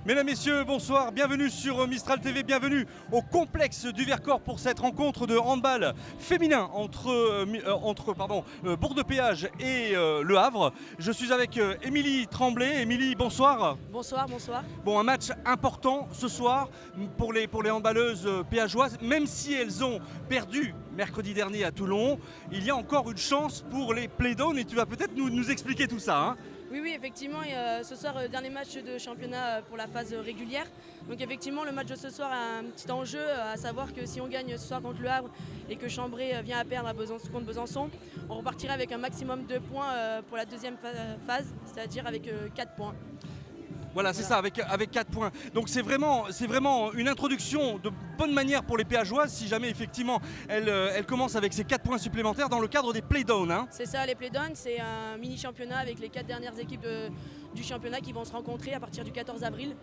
Mesdames, Messieurs, bonsoir, bienvenue sur Mistral TV, bienvenue au complexe du Vercors pour cette rencontre de handball féminin entre Bourg-de-Péage et Le Havre. Je suis avec Émilie Tremblay. Émilie, bonsoir. Bonsoir, bonsoir. Bon, un match important ce soir pour les handballeuses péageoises, même si elles ont perdu mercredi dernier à Toulon, il y a encore une chance pour les play-down et tu vas peut-être nous expliquer tout ça. Hein. Oui, effectivement, ce soir, dernier match de championnat pour la phase régulière. Donc effectivement, le match de ce soir a un petit enjeu, à savoir que si on gagne ce soir contre Le Havre et que Chambray vient à perdre contre Besançon, on repartira avec un maximum de points pour la deuxième phase, c'est-à-dire avec 4 points. Voilà, c'est ça, avec 4 points. Donc c'est vraiment une introduction de bonne manière pour les péageoises si jamais effectivement elles commencent avec ces 4 points supplémentaires dans le cadre des play-down. Hein. C'est ça, les play-down, c'est un mini-championnat avec les 4 dernières équipes du championnat qui vont se rencontrer à partir du 14 avril.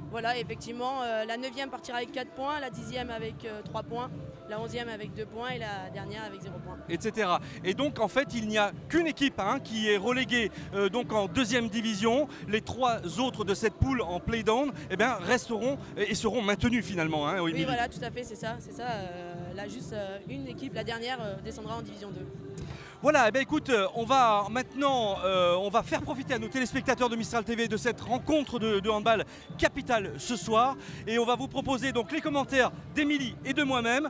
Voilà, effectivement, la 9e partira avec 4 points, la 10e avec 3 points, la 11e avec 2 points et la dernière avec 0 points. Etc. Et donc en fait il n'y a qu'une équipe qui est reléguée donc en 2e division. Les 3 autres de cette poule en play-down resteront et seront maintenus finalement. Hein, oui, voilà, tout à fait, c'est ça. Là juste une équipe, la dernière, descendra en division 2. Voilà, écoute, on va maintenant faire profiter à nos téléspectateurs de Mistral TV de cette rencontre de handball capitale ce soir. Et on va vous proposer donc les commentaires d'Émilie et de moi-même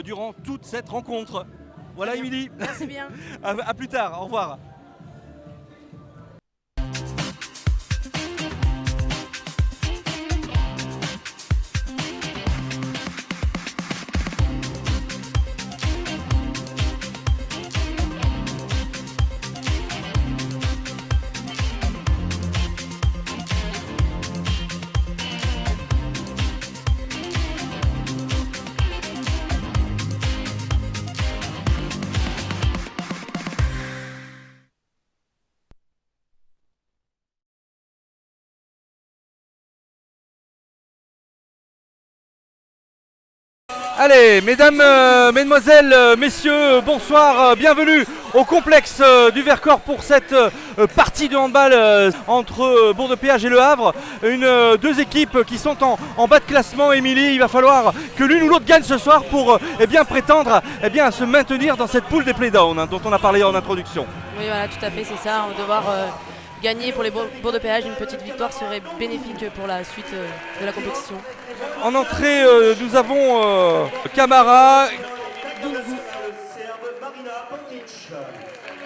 durant toute cette rencontre. Voilà Émilie. Merci bien. À plus tard, au revoir. Allez, mesdames, mesdemoiselles, messieurs, bonsoir, bienvenue au complexe du Vercors pour cette partie de handball entre Bourg-de-Péage et Le Havre. Deux équipes qui sont en bas de classement. Émilie, il va falloir que l'une ou l'autre gagne ce soir pour prétendre à se maintenir dans cette poule des play-down dont on a parlé en introduction. Oui, voilà, tout à fait, c'est ça. On va devoir gagner pour les Bourg-de-Péage. Une petite victoire serait bénéfique pour la suite de la compétition. En entrée, nous avons Camara,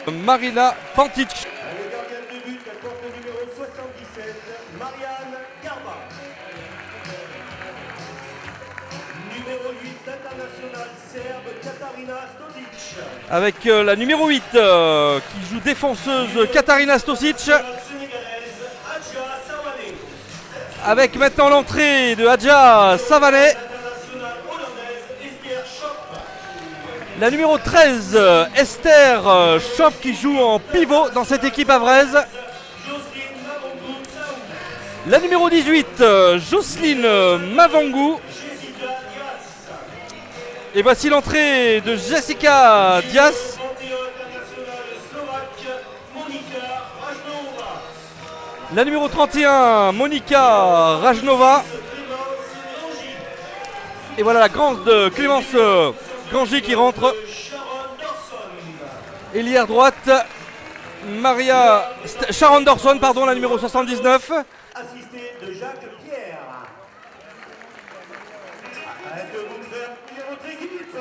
Marina Pantic. Le gardien de but, elle porte le numéro 77, Marianne Garba. Numéro 8, international serbe, Katarina Stosic. Avec la numéro 8 qui joue défenseuse Katarina Stosic. Avec maintenant l'entrée de Hadja Savané. La numéro 13, Esther Chop qui joue en pivot dans cette équipe havraise. La numéro 18, Jocelyne Mavangou. Et voici l'entrée de Jessica Dias. La numéro 31, Monika Rajnova. Et voilà la grande Clémence Granger qui rentre. Ailière droite, Sharon Dorson, pardon, la numéro 79. Assisté de Jacques Pierre. Arrête de vous faire votre équipe.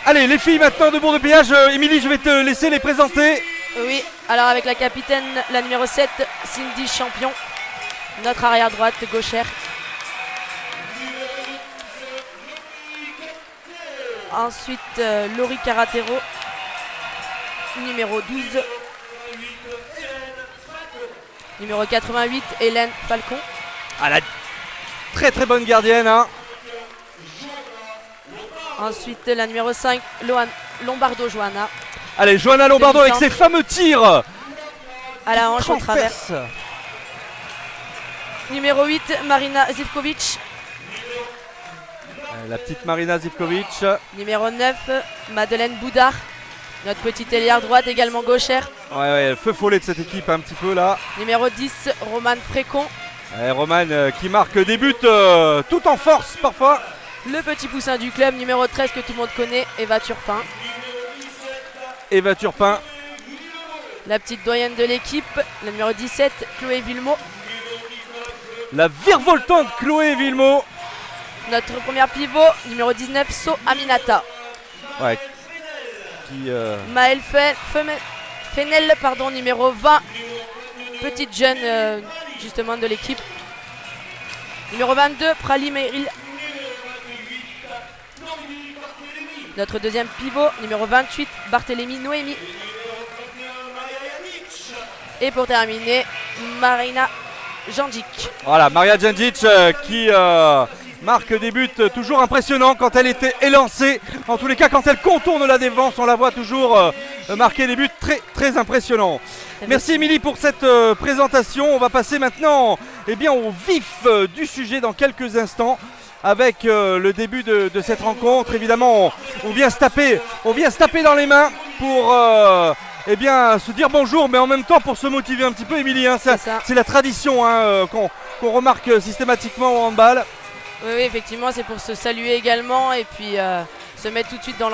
Allez, les filles maintenant de Bourg-de-Péage. Émilie, je vais te laisser les présenter. Oui, alors avec la capitaine, la numéro 7, Cindy Champion. Notre arrière droite, gauchère. Ensuite, Laurie Caratero, numéro 12. Numéro 88, Hélène Falcon. Ah, la très très bonne gardienne. Hein. Ensuite, la numéro 5, Lombardo Johanna. Allez, Johanna Lombardo avec ses fameux tirs à la hanche au travers. Numéro 8, Marina Zivkovic. La petite Marina Zivkovic. Numéro 9, Madeleine Boudard. Notre petite ailière droite également gauchère. Ouais, feu follet de cette équipe un petit peu là. Numéro 10, Roman Frécon. Roman qui marque des buts tout en force parfois. Le petit poussin du club, numéro 13 que tout le monde connaît, Eva Turpin. Eva Turpin. La petite doyenne de l'équipe, le numéro 17, Chloé Villemot. La virevoltante Chloé Villemot. Notre première pivot, numéro 19, So Aminata. Ouais. Maëlle Fenel, numéro 20. Petite jeune justement de l'équipe. Numéro 22, Prali Meiril. Notre deuxième pivot, numéro 28, Barthélémy Noémie. Et pour terminer, Marina Jandic. Voilà, Maria Jandic qui marque des buts toujours impressionnants quand elle était élancée. En tous les cas, quand elle contourne la défense, on la voit toujours marquer des buts très impressionnants. Merci Émilie pour cette présentation. On va passer maintenant au vif du sujet dans quelques instants. Avec le début de cette rencontre, évidemment, on vient se taper dans les mains pour se dire bonjour, mais en même temps pour se motiver un petit peu, Émilie. Hein, c'est la tradition qu'on remarque systématiquement au handball. Oui, effectivement, c'est pour se saluer également et puis se mettre tout de suite dans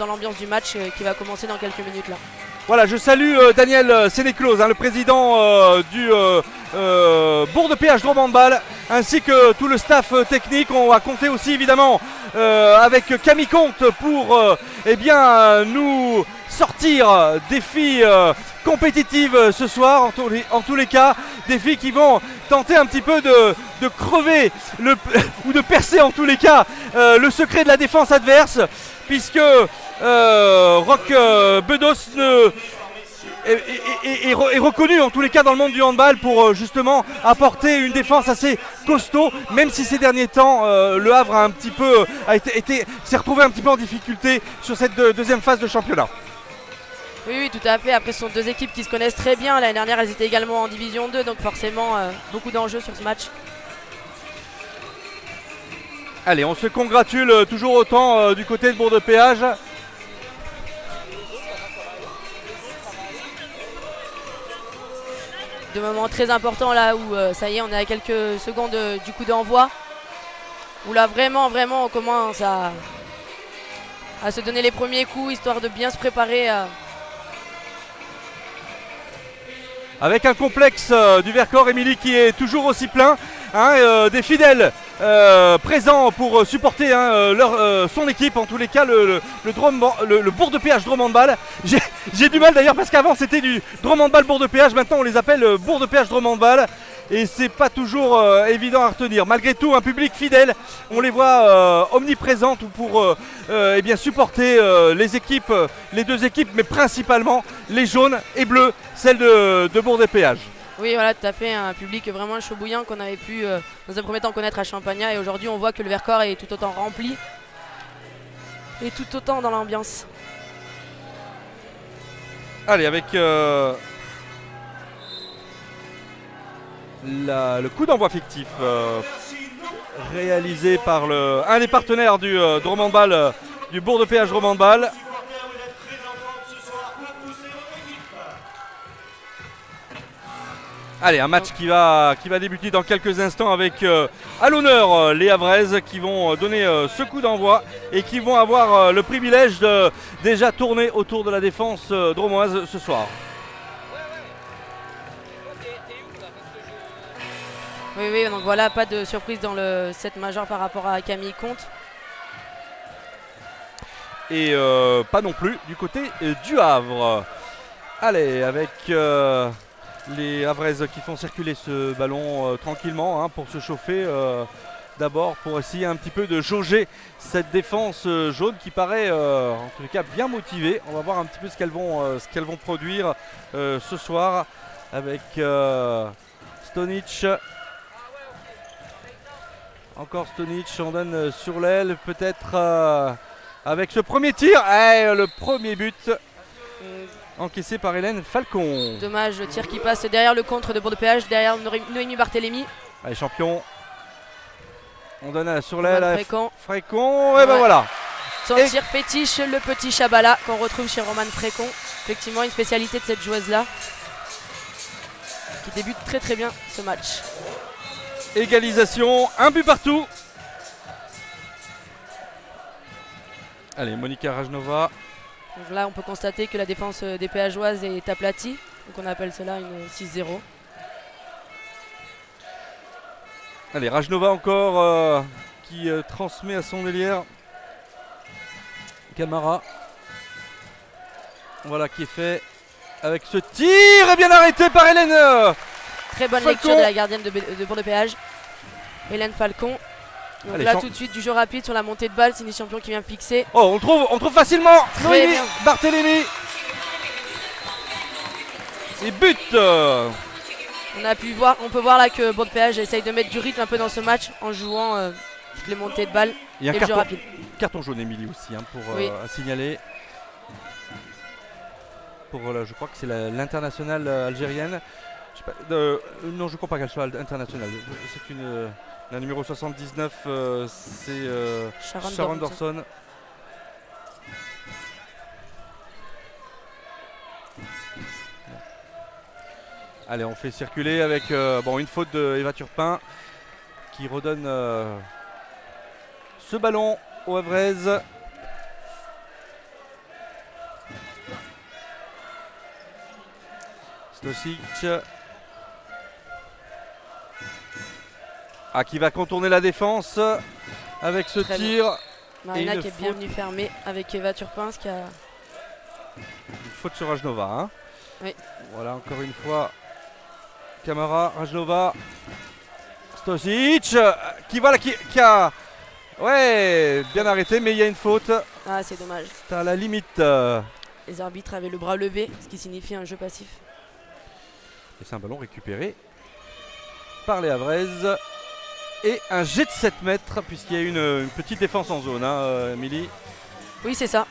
l'ambiance du match qui va commencer dans quelques minutes là. Voilà, je salue Daniel Sénéclose, le président du Bourg de Péage Drôme Handball, ainsi que tout le staff technique. On va compter aussi évidemment avec Camille Comte pour nous sortir des filles compétitives ce soir. En tous les cas, des filles qui vont tenter un petit peu de crever ou de percer en tous les cas le secret de la défense adverse, puisque Roch Bedos est reconnu en tous les cas dans le monde du handball pour justement apporter une défense assez costaud, même si ces derniers temps le Havre s'est retrouvé un petit peu en difficulté sur cette deuxième phase de championnat. Oui, tout à fait. Après, ce sont deux équipes qui se connaissent très bien. L'année dernière, elles étaient également en division 2, donc forcément beaucoup d'enjeux sur ce match. Allez, on se congratule toujours autant du côté de Bourg de Péage. De moments très importants là où ça y est, on est à quelques secondes du coup d'envoi. Où là vraiment on commence à se donner les premiers coups histoire de bien se préparer. Avec un complexe du Vercors, Émilie, qui est toujours aussi plein. Des fidèles présents pour supporter son équipe, en tous les cas le Bourg de Péage Drôme Handball. J'ai du mal d'ailleurs parce qu'avant c'était du Drôme Handball Bourg de Péage, maintenant on les appelle Bourg de Péage Drôme Handball et c'est pas toujours évident à retenir. Malgré tout, un public fidèle, on les voit omniprésentes pour supporter les équipes, les deux équipes, mais principalement les jaunes et bleus, celles de Bourg de Péage. Oui, voilà, tout à fait, un public vraiment chaud bouillant qu'on avait pu dans un premier temps connaître à Champagnat, et aujourd'hui on voit que le Vercors est tout autant rempli et tout autant dans l'ambiance. Allez, avec le coup d'envoi fictif réalisé par un des partenaires du Drôme Handball, du Bourg de Péage Drôme Handball. Allez, un match qui va débuter dans quelques instants avec à l'honneur les Havraises qui vont donner ce coup d'envoi et qui vont avoir le privilège de déjà tourner autour de la défense dromoise ce soir. Oui, donc voilà, pas de surprise dans le set majeur par rapport à Camille Comte. Et pas non plus du côté du Havre. Allez, avec les Havraises qui font circuler ce ballon tranquillement pour se chauffer d'abord, pour essayer un petit peu de jauger cette défense jaune qui paraît en tous les cas bien motivée. On va voir un petit peu ce qu'elles vont produire ce soir avec Stonic. Encore Stonic, on donne sur l'aile peut-être avec ce premier tir. Le premier but encaissé par Hélène Falcon. Dommage, le tir qui passe derrière le contre de Bourg de Péage, derrière Noémie Barthélémy. Allez, champion. On donne sur l'aile à Frécon. Frécon. Et ben voilà. Son tir fétiche, le petit Chabala qu'on retrouve chez Romane Frécon. Effectivement, une spécialité de cette joueuse-là qui débute très très bien ce match. Égalisation, un but partout. Allez, Monika Rajnova. Donc là, on peut constater que la défense des Péageoises est aplatie. Donc on appelle cela une 6-0. Allez, Rajnova encore qui transmet à son ailière. Camara. Voilà qui est fait avec ce tir et bien arrêté par Hélène. Très bonne Falcon. lecture de la gardienne de Bourg-de-Péage, Hélène Falcon. Donc Allez, là tout de suite du jeu rapide sur la montée de balle, Cindy Champion qui vient fixer. Oh, on trouve facilement Très bien. Barthélémy. Et but. On peut voir là que Bourg-de-Péage essaye de mettre du rythme un peu dans ce match en jouant toutes les montées de balle Il y a et un le jeu rapide. carton jaune, Émilie, aussi, hein, pour Oui. à signaler. Pour, je crois que c'est l'internationale algérienne. Je sais pas, non, je crois pas qu'elle soit internationale. C'est la numéro 79, c'est Sharon Dorson. Allez, on fait circuler avec une faute de Eva Turpin qui redonne ce ballon au Havraise. Stosic qui va contourner la défense avec ce Très tir. Marina qui est bien venue fermer avec Eva Turpin, qui a une faute sur Rajnova. Hein. Oui. Voilà, encore une fois. Camara, Rajnova, Stosic qui a bien arrêté, mais il y a une faute. Ah, c'est dommage. C'est à la limite. Les arbitres avaient le bras levé, ce qui signifie un jeu passif. Et c'est un ballon récupéré par les Havraises. Et un jet de 7 mètres, puisqu'il y a une petite défense en zone, hein, Émilie. Oui, c'est ça.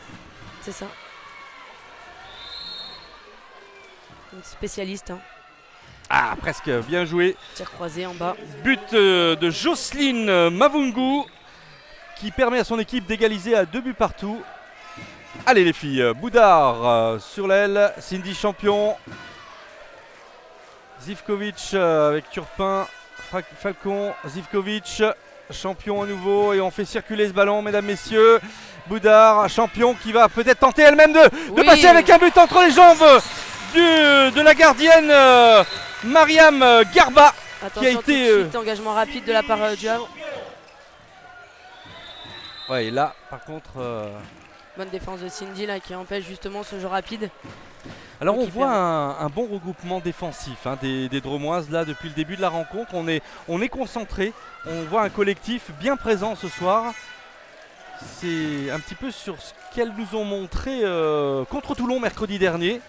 C'est ça. Une spécialiste. Hein. Ah, presque, bien joué. Tir croisé en bas. But de Jocelyne Mavungu, qui permet à son équipe d'égaliser à 2 buts partout. Allez les filles, Boudard sur l'aile, Cindy Champion, Zivkovic avec Turpin, Falcon, Zivkovic, Champion à nouveau, et on fait circuler ce ballon, mesdames, messieurs. Boudard, Champion qui va peut-être tenter elle-même de passer avec un but entre les jambes de la gardienne Mariam Garba. Attention, qui a été tout de suite, engagement rapide de la part du Havre. Ouais, et là par contre bonne défense de Cindy là, qui empêche justement ce jeu rapide. alors on voit un bon regroupement défensif des Dromoises là depuis le début de la rencontre. On est concentré, on voit un collectif bien présent ce soir. C'est un petit peu sur ce qu'elles nous ont montré contre Toulon mercredi dernier.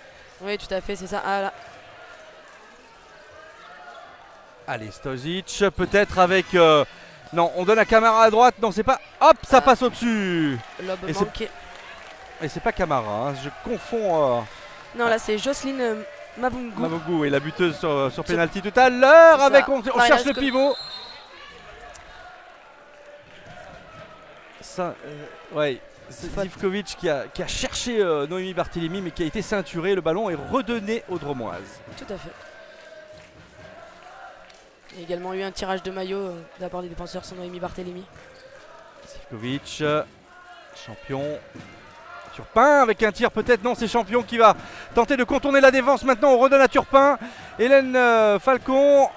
Oui, tout à fait, c'est ça. Ah, là. Allez, Stosic peut-être avec non, on donne à Camara à droite. Non, c'est pas, hop, ça passe au-dessus. Lob Et manqué. Et c'est pas Camara, hein, je confonds. Non, là c'est Jocelyne Mavungu. Mavungu est la buteuse sur penalty tout à l'heure. Avec on cherche le pivot. Ça, ouais, c'est Zivkovic qui a cherché Noémie Barthélémy, mais qui a été ceinturé. Le ballon est redonné aux Dromoises. Tout à fait. Il y a également eu un tirage de maillot de la part des défenseurs sur Noémie Barthélémy. Zivkovic, Champion. Turpin avec un tir peut-être, non, c'est Champion qui va tenter de contourner la défense. Maintenant on redonne à Turpin. Hélène Falcon.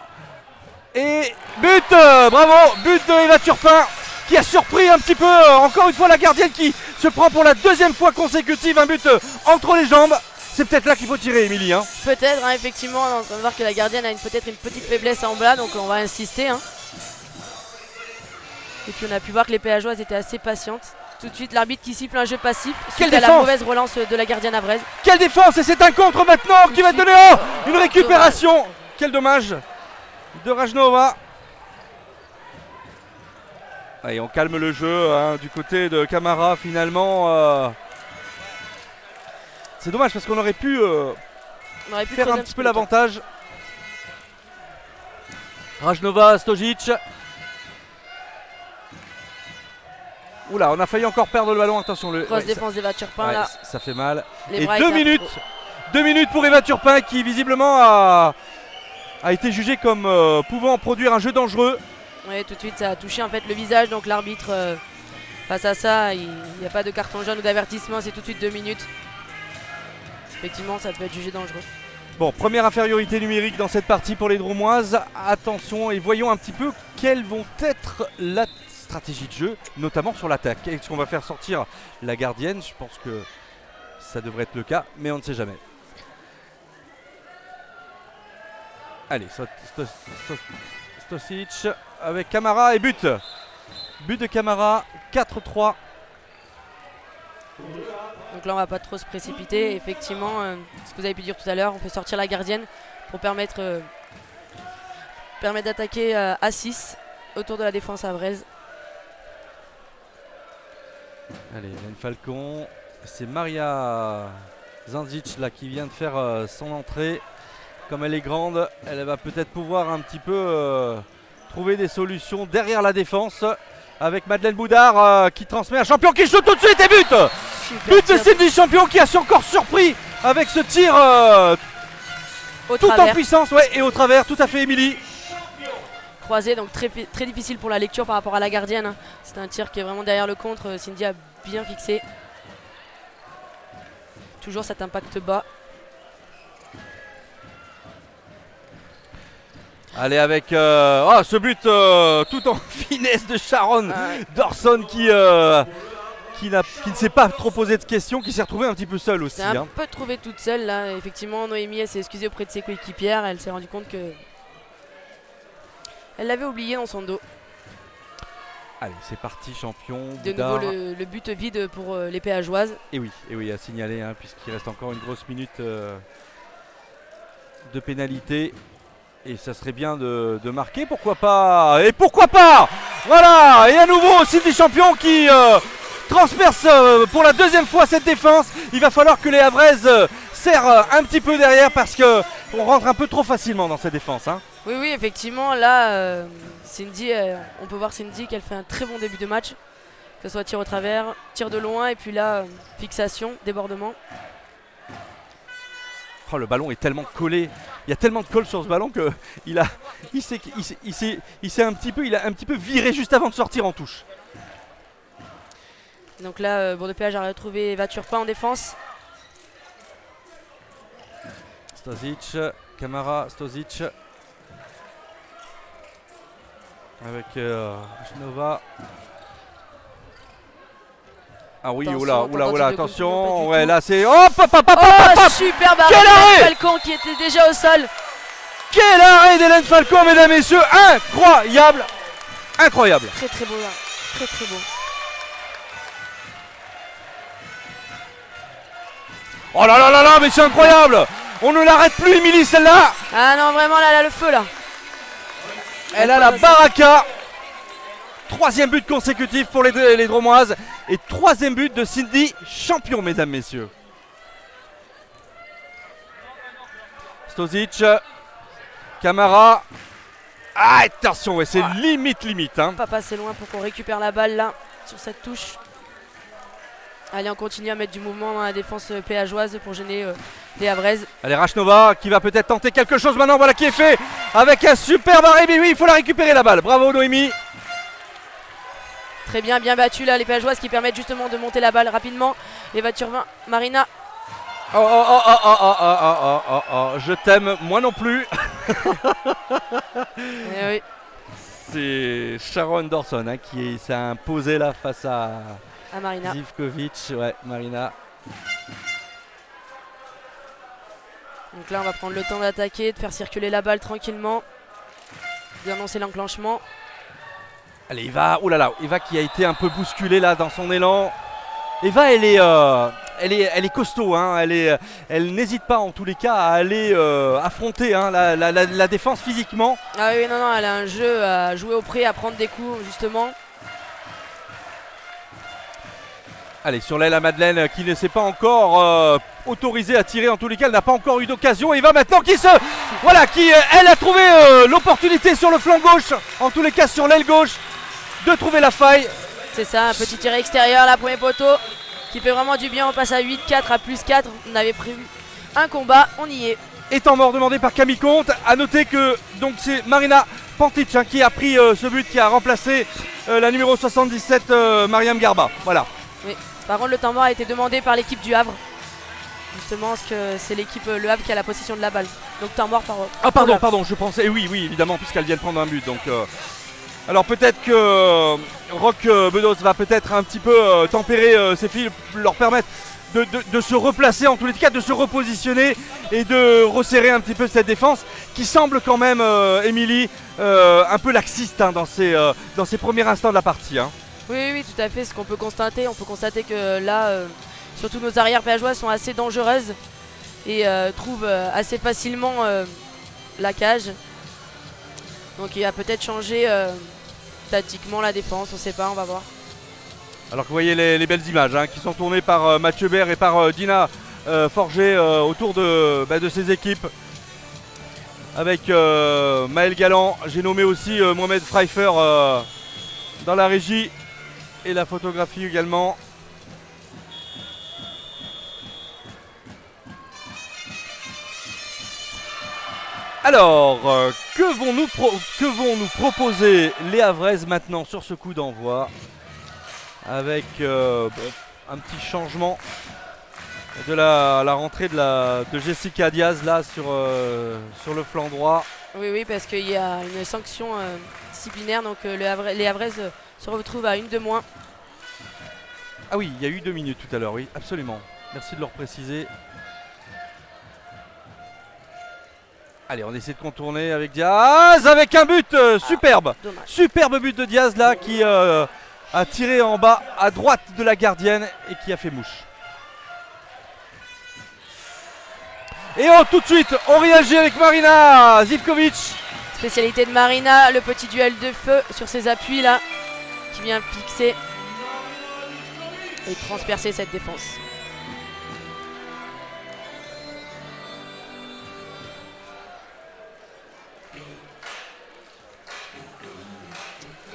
Et but, bravo, but de Eva Turpin, qui a surpris un petit peu, encore une fois la gardienne qui se prend pour la deuxième fois consécutive un but entre les jambes. C'est peut-être là qu'il faut tirer, Émilie. Hein. Peut-être, hein, effectivement, on va voir que la gardienne a peut-être une petite faiblesse en bas, donc on va insister. Hein. Et puis on a pu voir que les Péageoises étaient assez patientes. Tout de suite, l'arbitre qui siffle un jeu passif suite à la mauvaise relance de la gardienne havraise. Quelle défense, et c'est un contre maintenant qui va donner une récupération. Dommage. Quel dommage de Rajnova. Allez, on calme le jeu du côté de Camara finalement. C'est dommage parce qu'on aurait pu faire un petit peu l'avantage. Rajnova, Stosic. Oula, on a failli encore perdre le ballon, attention. Grosse défense d'Eva Turpin ouais, là. Ça fait mal. Les Et bras 2 étaient un peu minutes. trop. 2 minutes pour Eva Turpin qui visiblement a été jugée comme pouvant produire un jeu dangereux. Oui, tout de suite ça a touché en fait le visage, donc l'arbitre face à ça, il n'y a pas de carton jaune ou d'avertissement, c'est tout de suite 2 minutes. Effectivement, ça peut être jugé dangereux. Bon, première infériorité numérique dans cette partie pour les Drômoises. Attention et voyons un petit peu quelles vont être la stratégie de jeu, notamment sur l'attaque. Est-ce qu'on va faire sortir la gardienne? Je pense que ça devrait être le cas, mais on ne sait jamais. Allez, Stosic avec Camara et but. But de Camara, 4-3. Donc là on va pas trop se précipiter. Effectivement, ce que vous avez pu dire tout à l'heure, on peut sortir la gardienne pour permettre d'attaquer à 6 autour de la défense havraise. Allez, Hélène Falcon, c'est Maria Zanzic là qui vient de faire son entrée. Comme elle est grande, elle va peut-être pouvoir un petit peu trouver des solutions derrière la défense. Avec Madeleine Boudard qui transmet un Champion qui shoot tout de suite et but. But de Cindy Champion qui a encore surpris avec ce tir tout en puissance, ouais, et au travers, tout à fait Émilie. Croisé, donc très difficile pour la lecture par rapport à la gardienne, hein. C'est un tir qui est vraiment derrière le contre, Cindy a bien fixé. Toujours cet impact bas. Allez avec ce but tout en finesse de Sharon Dawson qui ne s'est pas trop posé de questions, qui s'est retrouvée un petit peu seule aussi. C'est un peu trouvée toute seule là. Effectivement, Noémie elle s'est excusée auprès de ses coéquipières. Elle s'est rendue compte que elle l'avait oublié dans son dos. Allez, c'est parti, Champion. De Boudard. nouveau le but vide pour les péageoises. Et oui, à signaler, hein, puisqu'il reste encore une grosse minute de pénalité. Et ça serait bien de marquer, pourquoi pas. Et pourquoi pas. Voilà. Et à nouveau Cindy Champion qui transperce pour la deuxième fois cette défense. Il va falloir que les Havraises serrent un petit peu derrière parce qu'on rentre un peu trop facilement dans cette défense, hein. Oui, effectivement, là Cindy, on peut voir Cindy qu'elle fait un très bon début de match. Que ce soit tir au travers, tir de loin et puis là, fixation, débordement. Oh, le ballon est tellement collé, il y a tellement de colle sur ce ballon que il a un petit peu viré juste avant de sortir en touche. Donc là, Bourg-de-Péage a retrouvé Eva Turpin en défense. Stosic, Camara, Stosic. Avec Genova. Ah oui, oula, attention. Ouais, là c'est. Hop, superbe arrêt d'Hélène Falcon qui était déjà au sol. Quel arrêt d'Hélène Falcon, mesdames et messieurs. Incroyable. Incroyable. Très beau là. Très beau. Oh là, mais c'est incroyable. On ne l'arrête plus, Émilie, celle-là. Ah non, vraiment, là, elle a le feu là. Elle a la baraka. Troisième but consécutif pour les Drômoises. Et troisième but de Cindy Champion, mesdames, messieurs. Stosic. Camara. Ah, attention, ouais, c'est limite. Hein. Pas passer loin pour qu'on récupère la balle là, sur cette touche. Allez, on continue à mettre du mouvement dans la défense péageoise pour gêner les Havraises. Allez, Rachnova qui va peut-être tenter quelque chose maintenant. Voilà qui est fait avec un superbe arrêt. Mais oui, il faut la récupérer la balle. Bravo, Noémie. Très bien battu là les péageoises qui permettent justement de monter la balle rapidement. Eva Turpin, Marina. Je t'aime, moi non plus. Oui. C'est Sharon Dawson hein, qui s'est imposée là face à Marina Zivkovic. Ouais, Marina. Donc là on va prendre le temps d'attaquer, de faire circuler la balle tranquillement, d'annoncer l'enclenchement. Allez, Eva, Eva qui a été un peu bousculée là dans son élan. Eva, elle est costaud, hein. Elle n'hésite pas en tous les cas à aller affronter hein, la défense physiquement. Ah oui, non, elle a un jeu à jouer au pré, à prendre des coups justement. Allez, sur l'aile à Madeleine qui ne s'est pas encore autorisée à tirer en tous les cas, elle n'a pas encore eu d'occasion. Eva maintenant qui elle a trouvé l'opportunité sur le flanc gauche, en tous les cas sur l'aile gauche, de trouver la faille. C'est ça, un petit tir extérieur, la premier poteau qui fait vraiment du bien. On passe à 8-4 à plus 4. On avait prévu un combat, on y est. Et temps mort demandé par Camille Comte. A noter que donc c'est Marina Pantic hein, qui a pris ce but, qui a remplacé la numéro 77 Mariam Garba. Voilà. Oui. Par contre, le temps mort a été demandé par l'équipe du Havre. Justement, parce que c'est l'équipe Le Havre qui a la possession de la balle. Donc temps mort par. Ah pardon, je pensais. Oui, évidemment, puisqu'elle vient de prendre un but. Donc, alors peut-être que Roch Bedos va peut-être un petit peu tempérer ses filles, leur permettre de se replacer, en tous les cas de se repositionner et de resserrer un petit peu cette défense qui semble quand même, Émilie, un peu laxiste hein, dans ses premiers instants de la partie. Hein. Oui, tout à fait. Ce qu'on peut constater, que là, surtout nos arrières péageois sont assez dangereuses et trouvent assez facilement la cage. Donc il va peut-être changer tactiquement la défense, on ne sait pas, on va voir. Alors que vous voyez les belles images hein, qui sont tournées par Mathieu Bert et par Dina Forger autour de ses équipes. Avec Maël Galland, j'ai nommé aussi Mohamed Pfeiffer dans la régie et la photographie également. Alors, que vont nous proposer les Havraises maintenant sur ce coup d'envoi? Avec un petit changement de la rentrée de Jessica Diaz là sur le flanc droit. Oui, parce qu'il y a une sanction disciplinaire, donc les Havraises se retrouvent à une de moins. Ah oui, il y a eu 2 minutes tout à l'heure, oui, absolument. Merci de le préciser. Allez, on essaie de contourner avec Diaz, avec un but superbe. Dommage. Superbe but de Diaz là qui a tiré en bas à droite de la gardienne et qui a fait mouche. Et tout de suite, on réagit avec Marina Zivkovic. Spécialité de Marina, le petit duel de feu sur ses appuis là, qui vient fixer et transpercer cette défense.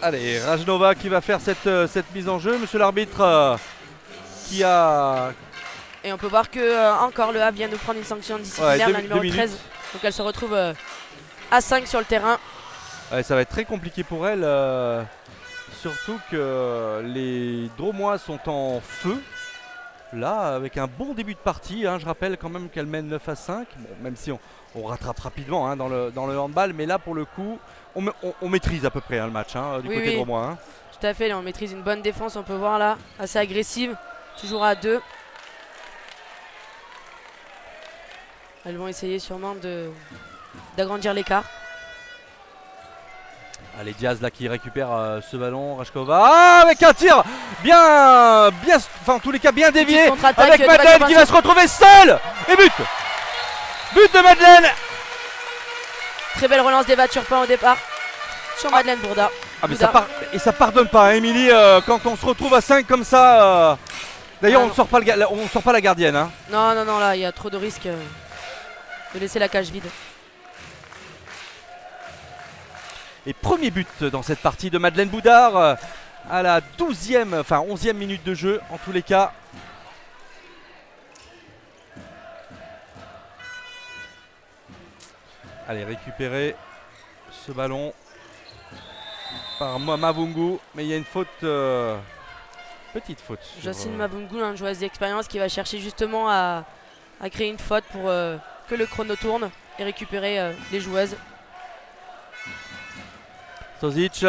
Allez, Rajnova qui va faire cette mise en jeu. Monsieur l'arbitre qui a... Et on peut voir que encore le Havre vient de prendre une sanction disciplinaire, la numéro 13. Donc elle se retrouve à 5 sur le terrain. Ouais, ça va être très compliqué pour elle. Surtout que les Dromois sont en feu. Là, avec un bon début de partie. Hein, je rappelle quand même qu'elle mène 9 à 5. Bon, même si on rattrape rapidement hein, dans le handball. Mais là, pour le coup, on maîtrise à peu près hein, le match hein, du côté Dromois. Hein. Tout à fait, là, on maîtrise une bonne défense. On peut voir là, assez agressive. Toujours à 2. Elles vont essayer sûrement d'agrandir l'écart. Allez, Diaz là qui récupère ce ballon. Rajkova avec un tir bien, enfin en tous les cas bien dévié. Avec Madeleine qui va se retrouver seule. Et but. But de Madeleine. Très belle relance d'Eva Turpin au départ sur Madeleine Bourda. Ah mais ça pardonne pas, hein, Émilie, quand on se retrouve à 5 comme ça. D'ailleurs, on ne sort pas la gardienne. Hein. Non, là il y a trop de risques de laisser la cage vide. Et premier but dans cette partie de Madeleine Boudard à la 11e minute de jeu en tous les cas. Allez, récupérer ce ballon par Mavungu, mais il y a une faute, petite faute. Jocelyne Mavungu, une joueuse d'expérience qui va chercher justement à créer une faute pour que le chrono tourne et récupérer les joueuses. Sozic,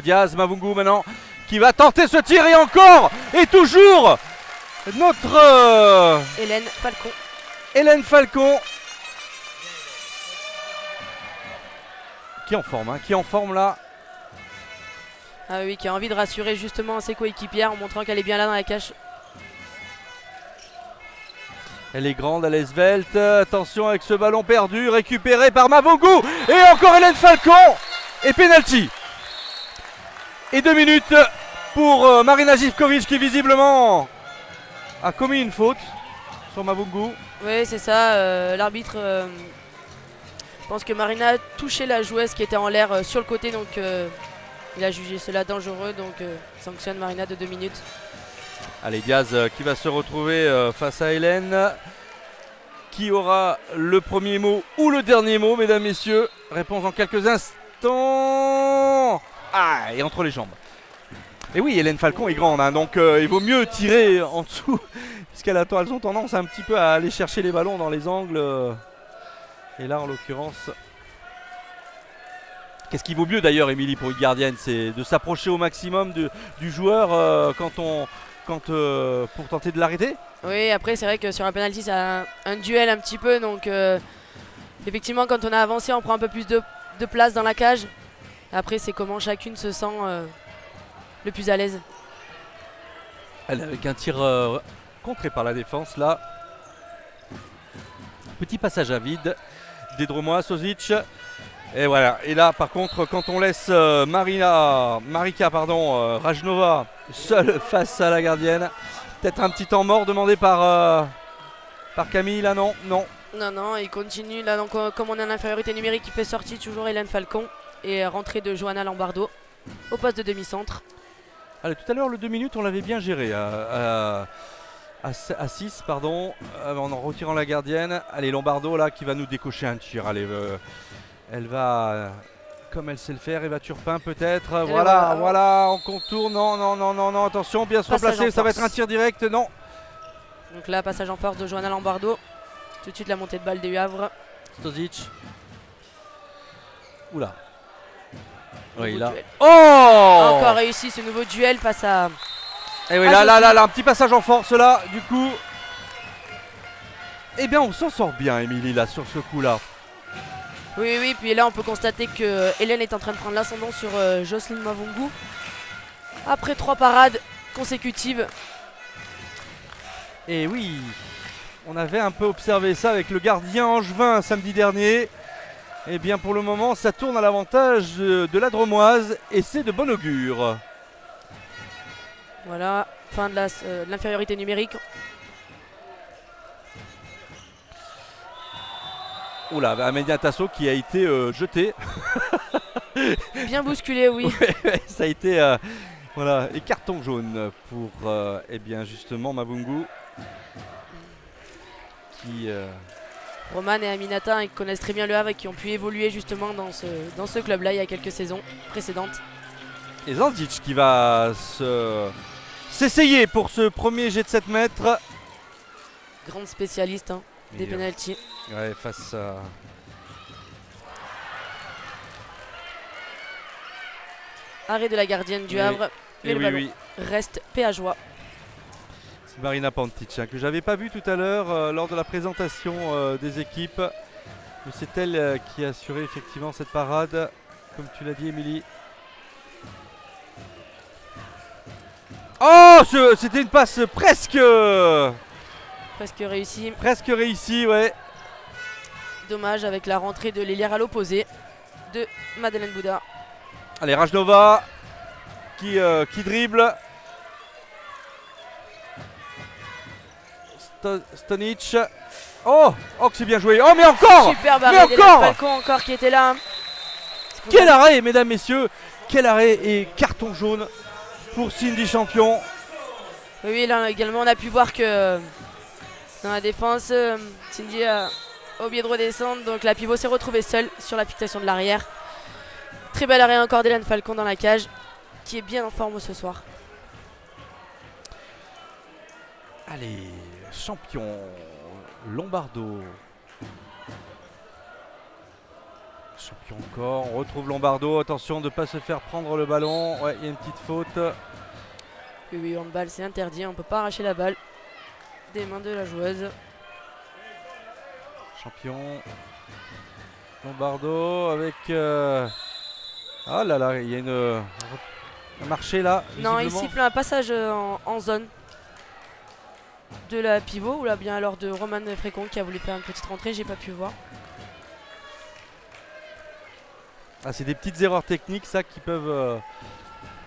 Diaz, Mavungu maintenant qui va tenter ce tir et encore et toujours notre Hélène Falcon qui est en forme là. Ah oui, qui a envie de rassurer justement ses coéquipières en montrant qu'elle est bien là dans la cage. Elle est grande, elle est svelte. Attention avec ce ballon perdu, récupéré par Mavungu et encore Hélène Falcon. Et penalty. Et 2 minutes pour Marina Zivkovic qui visiblement a commis une faute sur Mavungu. Oui, c'est ça. L'arbitre, je pense que Marina a touché la joueuse qui était en l'air sur le côté. Donc Il a jugé cela dangereux, donc sanctionne Marina de 2 minutes. Allez, Diaz qui va se retrouver face à Hélène. Qui aura le premier mot ou le dernier mot, mesdames, messieurs? Réponse dans quelques instants. Ah, et entre les jambes. Et oui, Hélène Falcon est grande, hein, donc il vaut mieux tirer en dessous. Puisqu'elles ont tendance un petit peu à aller chercher les ballons dans les angles. Et là, en l'occurrence... Qu'est-ce qui vaut mieux d'ailleurs, Émilie, pour une gardienne? C'est de s'approcher au maximum du joueur pour tenter de l'arrêter? Oui, après c'est vrai que sur un penalty c'est un duel un petit peu, donc effectivement quand on a avancé on prend un peu plus de place dans la cage. Après c'est comment chacune se sent le plus à l'aise. Elle avec un tir contré par la défense là. Petit passage à vide. Dédromois, Sozic. Et voilà. Et là par contre quand on laisse Marika Rajnova seule face à la gardienne. Peut-être un petit temps mort demandé par Camille là, non. Non, il continue là, donc comme on est en infériorité numérique, il fait sortir toujours Hélène Falcon et rentrée de Johanna Lombardo au poste de demi-centre. Allez, tout à l'heure le 2 minutes on l'avait bien géré à 6 pardon, en retirant la gardienne. Allez, Lombardo là qui va nous décocher un tir. Allez, elle va... Comme elle sait le faire, Eva Turpin peut-être. Voilà, on contourne. Non, attention, bien se replacer. Ça va être un tir direct, non. Donc là, passage en force de Johanna Lombardo. Tout de suite, la montée de balle du Havre. Stozic. Oula. Oui, là. Duel. Oh! Encore réussi ce nouveau duel face à. Et oui, là, un petit passage en force là, du coup. Eh bien, on s'en sort bien, Émilie, là, sur ce coup-là. Oui, puis là on peut constater que Hélène est en train de prendre l'ascendant sur Jocelyne Mavungu. Après 3 parades consécutives. Et oui, on avait un peu observé ça avec le gardien angevin samedi dernier. Et bien pour le moment ça tourne à l'avantage de la Dromoise et c'est de bon augure. Voilà, fin de l'infériorité numérique. Oula, Amélia Tasso qui a été jeté. Bien bousculé, oui. Ouais, ça a été voilà, et carton jaune pour eh bien justement Mavungu qui Roman et Aminata ils connaissent très bien le Havre et qui ont pu évoluer justement dans ce club-là il y a quelques saisons précédentes. Et Zandic qui va s'essayer pour ce premier jet de 7 mètres. Grande spécialiste des pénaltys. Ouais, face à... Arrêt de la gardienne du Havre. Mais le ballon reste péageois. C'est Marina Pantic que j'avais pas vu tout à l'heure lors de la présentation des équipes. Mais c'est elle qui a assuré effectivement cette parade, comme tu l'as dit, Émilie. Oh, c'était une passe presque réussie. Presque réussie, ouais. Dommage avec la rentrée de l'Hélière à l'opposé de Madeleine Bouda. Allez, Rajnova qui dribble. Stonic. Oh, que c'est bien joué. Oh, mais encore! Superbe arrêt d'Hélène Falcon encore qui était là. Quel arrêt, mesdames, messieurs. Quel arrêt et carton jaune pour Cindy Champion. Oui, là également on a pu voir que dans la défense, Cindy a oublié de redescendre. Donc la pivot s'est retrouvée seule sur la fixation de l'arrière. Très bel arrêt encore d'Hélène Falcon dans la cage, qui est bien en forme ce soir. Allez, Champion Lombardo. Champion encore, on retrouve Lombardo. Attention de ne pas se faire prendre le ballon. Ouais, il y a une petite faute. Oui, handball c'est interdit, on ne peut pas arracher la balle des mains de la joueuse. Champion Lombardo avec... Ah là là, il y a un marché là. Non, il siffle un passage en zone de la pivot, ou là bien alors de Roman Frécon qui a voulu faire une petite rentrée, j'ai pas pu voir. Ah, c'est des petites erreurs techniques ça qui peuvent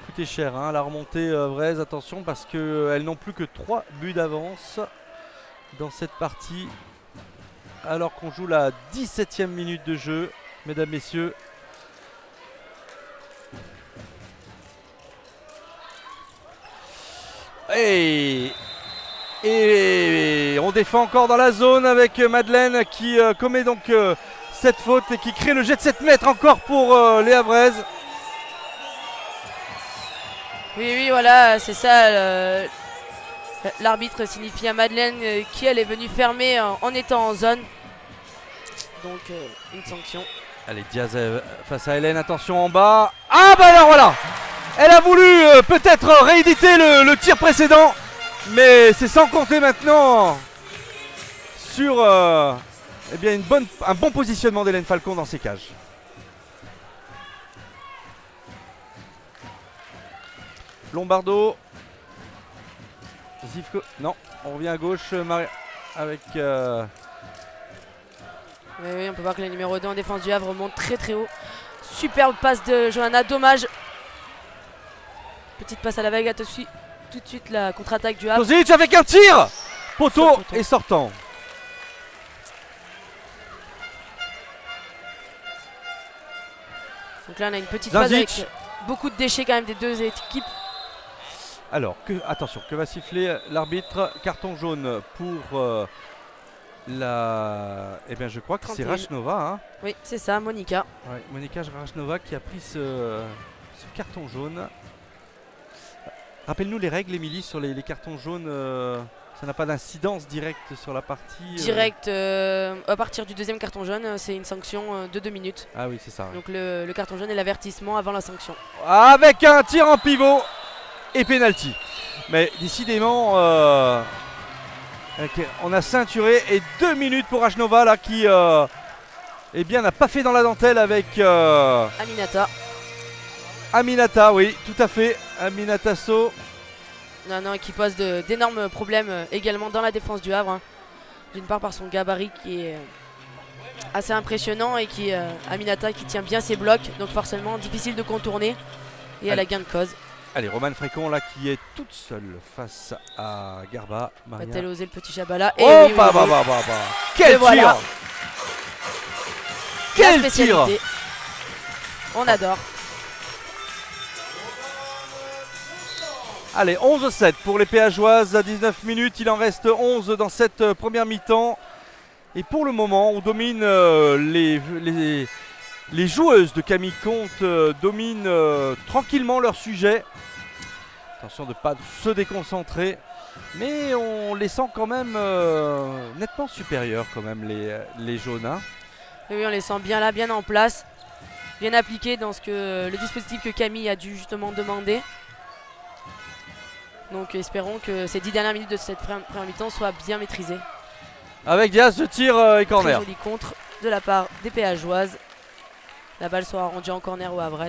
coûter cher. Hein. La remontée Vraise, attention parce qu'elles n'ont plus que 3 buts d'avance dans cette partie. Alors qu'on joue la 17e minute de jeu, mesdames, messieurs. Et on défend encore dans la zone avec Madeleine qui commet donc cette faute et qui crée le jet de 7 mètres encore pour les Havraises. Oui, voilà, c'est ça. L'arbitre signifie à Madeleine qui elle est venue fermer en étant en zone. Donc une sanction. Allez, Diaz face à Hélène, attention en bas. Ah bah alors voilà, elle a voulu peut-être rééditer le tir précédent, mais c'est sans compter maintenant sur eh bien un bon positionnement d'Hélène Falcon dans ses cages. Lombardo. Zivko. Non, on revient à gauche avec... Oui, on peut voir que le numéro 2 en défense du Havre monte très très haut. Superbe passe de Johanna, dommage. Petite passe à la vague, tout de suite la contre-attaque du Havre. Tozic avec un tir poteau et sortant. Donc là on a une petite phase avec beaucoup de déchets quand même des deux équipes. Alors, attention, que va siffler l'arbitre? Carton jaune pour la... Eh bien je crois que c'est Rachnova. Hein. Oui, c'est ça, Monica. Ouais, Monica Rachnova qui a pris ce carton jaune. Rappelle-nous les règles, Émilie, sur les cartons jaunes. Ça n'a pas d'incidence directe sur la partie Direct, à partir du deuxième carton jaune, c'est une sanction de 2 minutes. Ah oui, c'est ça. Ouais. Donc le carton jaune est l'avertissement avant la sanction. Avec un tir en pivot et penalty. Mais décidément, on a ceinturé et 2 minutes pour Rachnova là qui eh bien n'a pas fait dans la dentelle avec Aminata, oui, tout à fait. Aminata So. Non, qui pose d'énormes problèmes également dans la défense du Havre. Hein. D'une part par son gabarit qui est assez impressionnant et qui Aminata qui tient bien ses blocs, donc forcément difficile de contourner et elle a gain de cause. Allez, Romane Frécon là qui est toute seule face à Garba. Va-t-elle oser le petit Chabala? Oh bah. Quel tir voilà. Quel tir! On adore. Allez, 11-7 pour les Péageoises à 19 minutes. Il en reste 11 dans cette première mi-temps. Et pour le moment, on domine les joueuses de Camille Comte dominent tranquillement leur sujet. Attention de ne pas se déconcentrer. Mais on les sent quand même nettement supérieurs quand même les jaunes. Hein. Oui, on les sent bien là, bien en place. Bien appliqués dans le dispositif que Camille a dû justement demander. Donc espérons que ces 10 dernières minutes de cette première mi-temps soient bien maîtrisées. Avec Diaz, de tir et corner. Très joli contre de la part des Péageoises. La balle sera rendue en corner au Havre.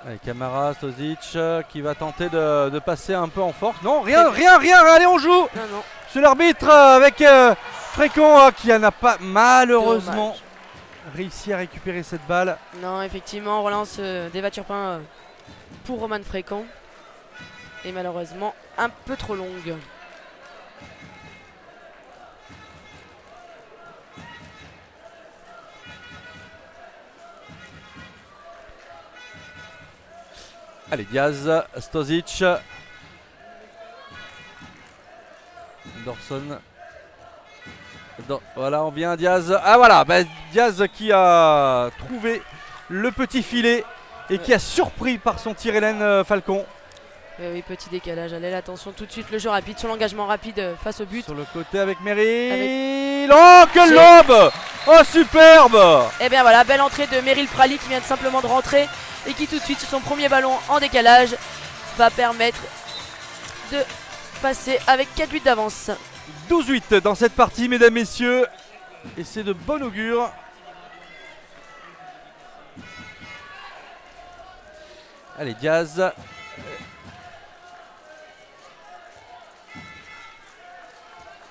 Allez, Camara, Stozic qui va tenter de passer un peu en force. Non, rien, allez on joue. Non. C'est l'arbitre avec Frécon qui n'a pas malheureusement réussi à récupérer cette balle. Non, effectivement, on relance d'Eva Turpin pour Romane Frécon. Et malheureusement un peu trop longue. Allez, Diaz, Stozic, Dorson. Voilà, on vient Diaz. Ah voilà, Diaz qui a trouvé le petit filet et qui a surpris par son tir Hélène Falcon. Oui, petit décalage. Allez, attention tout de suite, le jeu rapide, sur l'engagement rapide face au but. Sur le côté avec Meryl. Oh, quel lob! Oh, superbe! Et bien voilà, belle entrée de Meryl Prali qui vient simplement de rentrer et qui tout de suite, sur son premier ballon en décalage, va permettre de passer avec 4 buts d'avance. 12-8 dans cette partie, mesdames, messieurs. Et c'est de bon augure. Allez, Diaz.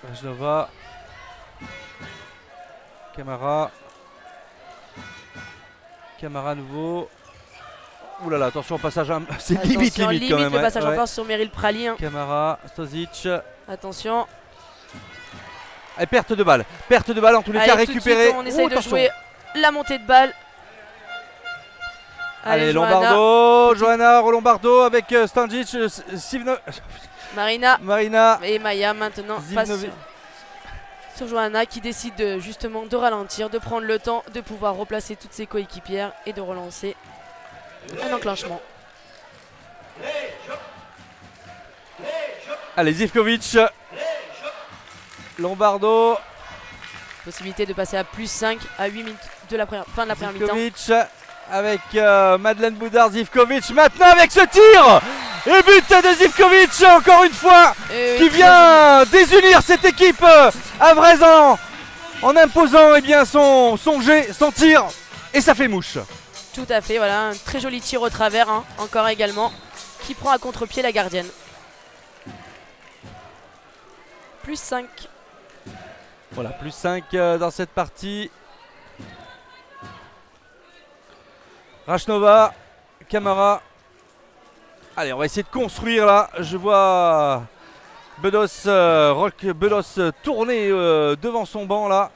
Rajnova. Camara. Camara à nouveau. Ouh là là, attention au passage. C'est limite quand même. Le passage en force sur Meryl Prali. Hein. Camara, Stozic. Attention. Et perte de balle en tous les cas récupérée. On essaye de jouer la montée de balle. Allez, Lombardo, Johanna Lombardo avec Stanjic, Marina et Maya maintenant passe sur Johanna qui décide justement de ralentir, de prendre le temps de pouvoir replacer toutes ses coéquipières et de relancer un enclenchement. Allez, Zivkovic, Lombardo. Possibilité de passer à +5 à 8 minutes de la fin de la première mi-temps. Zivkovic avec Madeleine Boudard, Zivkovic maintenant avec ce tir. Et but de Zivkovic encore une fois qui vient désunir cette équipe avraise en imposant son jet, son tir, et ça fait mouche. Tout à fait, voilà, un très joli tir au travers, encore également, qui prend à contre-pied la gardienne. +5. Voilà, +5 dans cette partie. Rachnova, Camara. Allez, on va essayer de construire là. Je vois Roch Bedos tourner devant son banc là,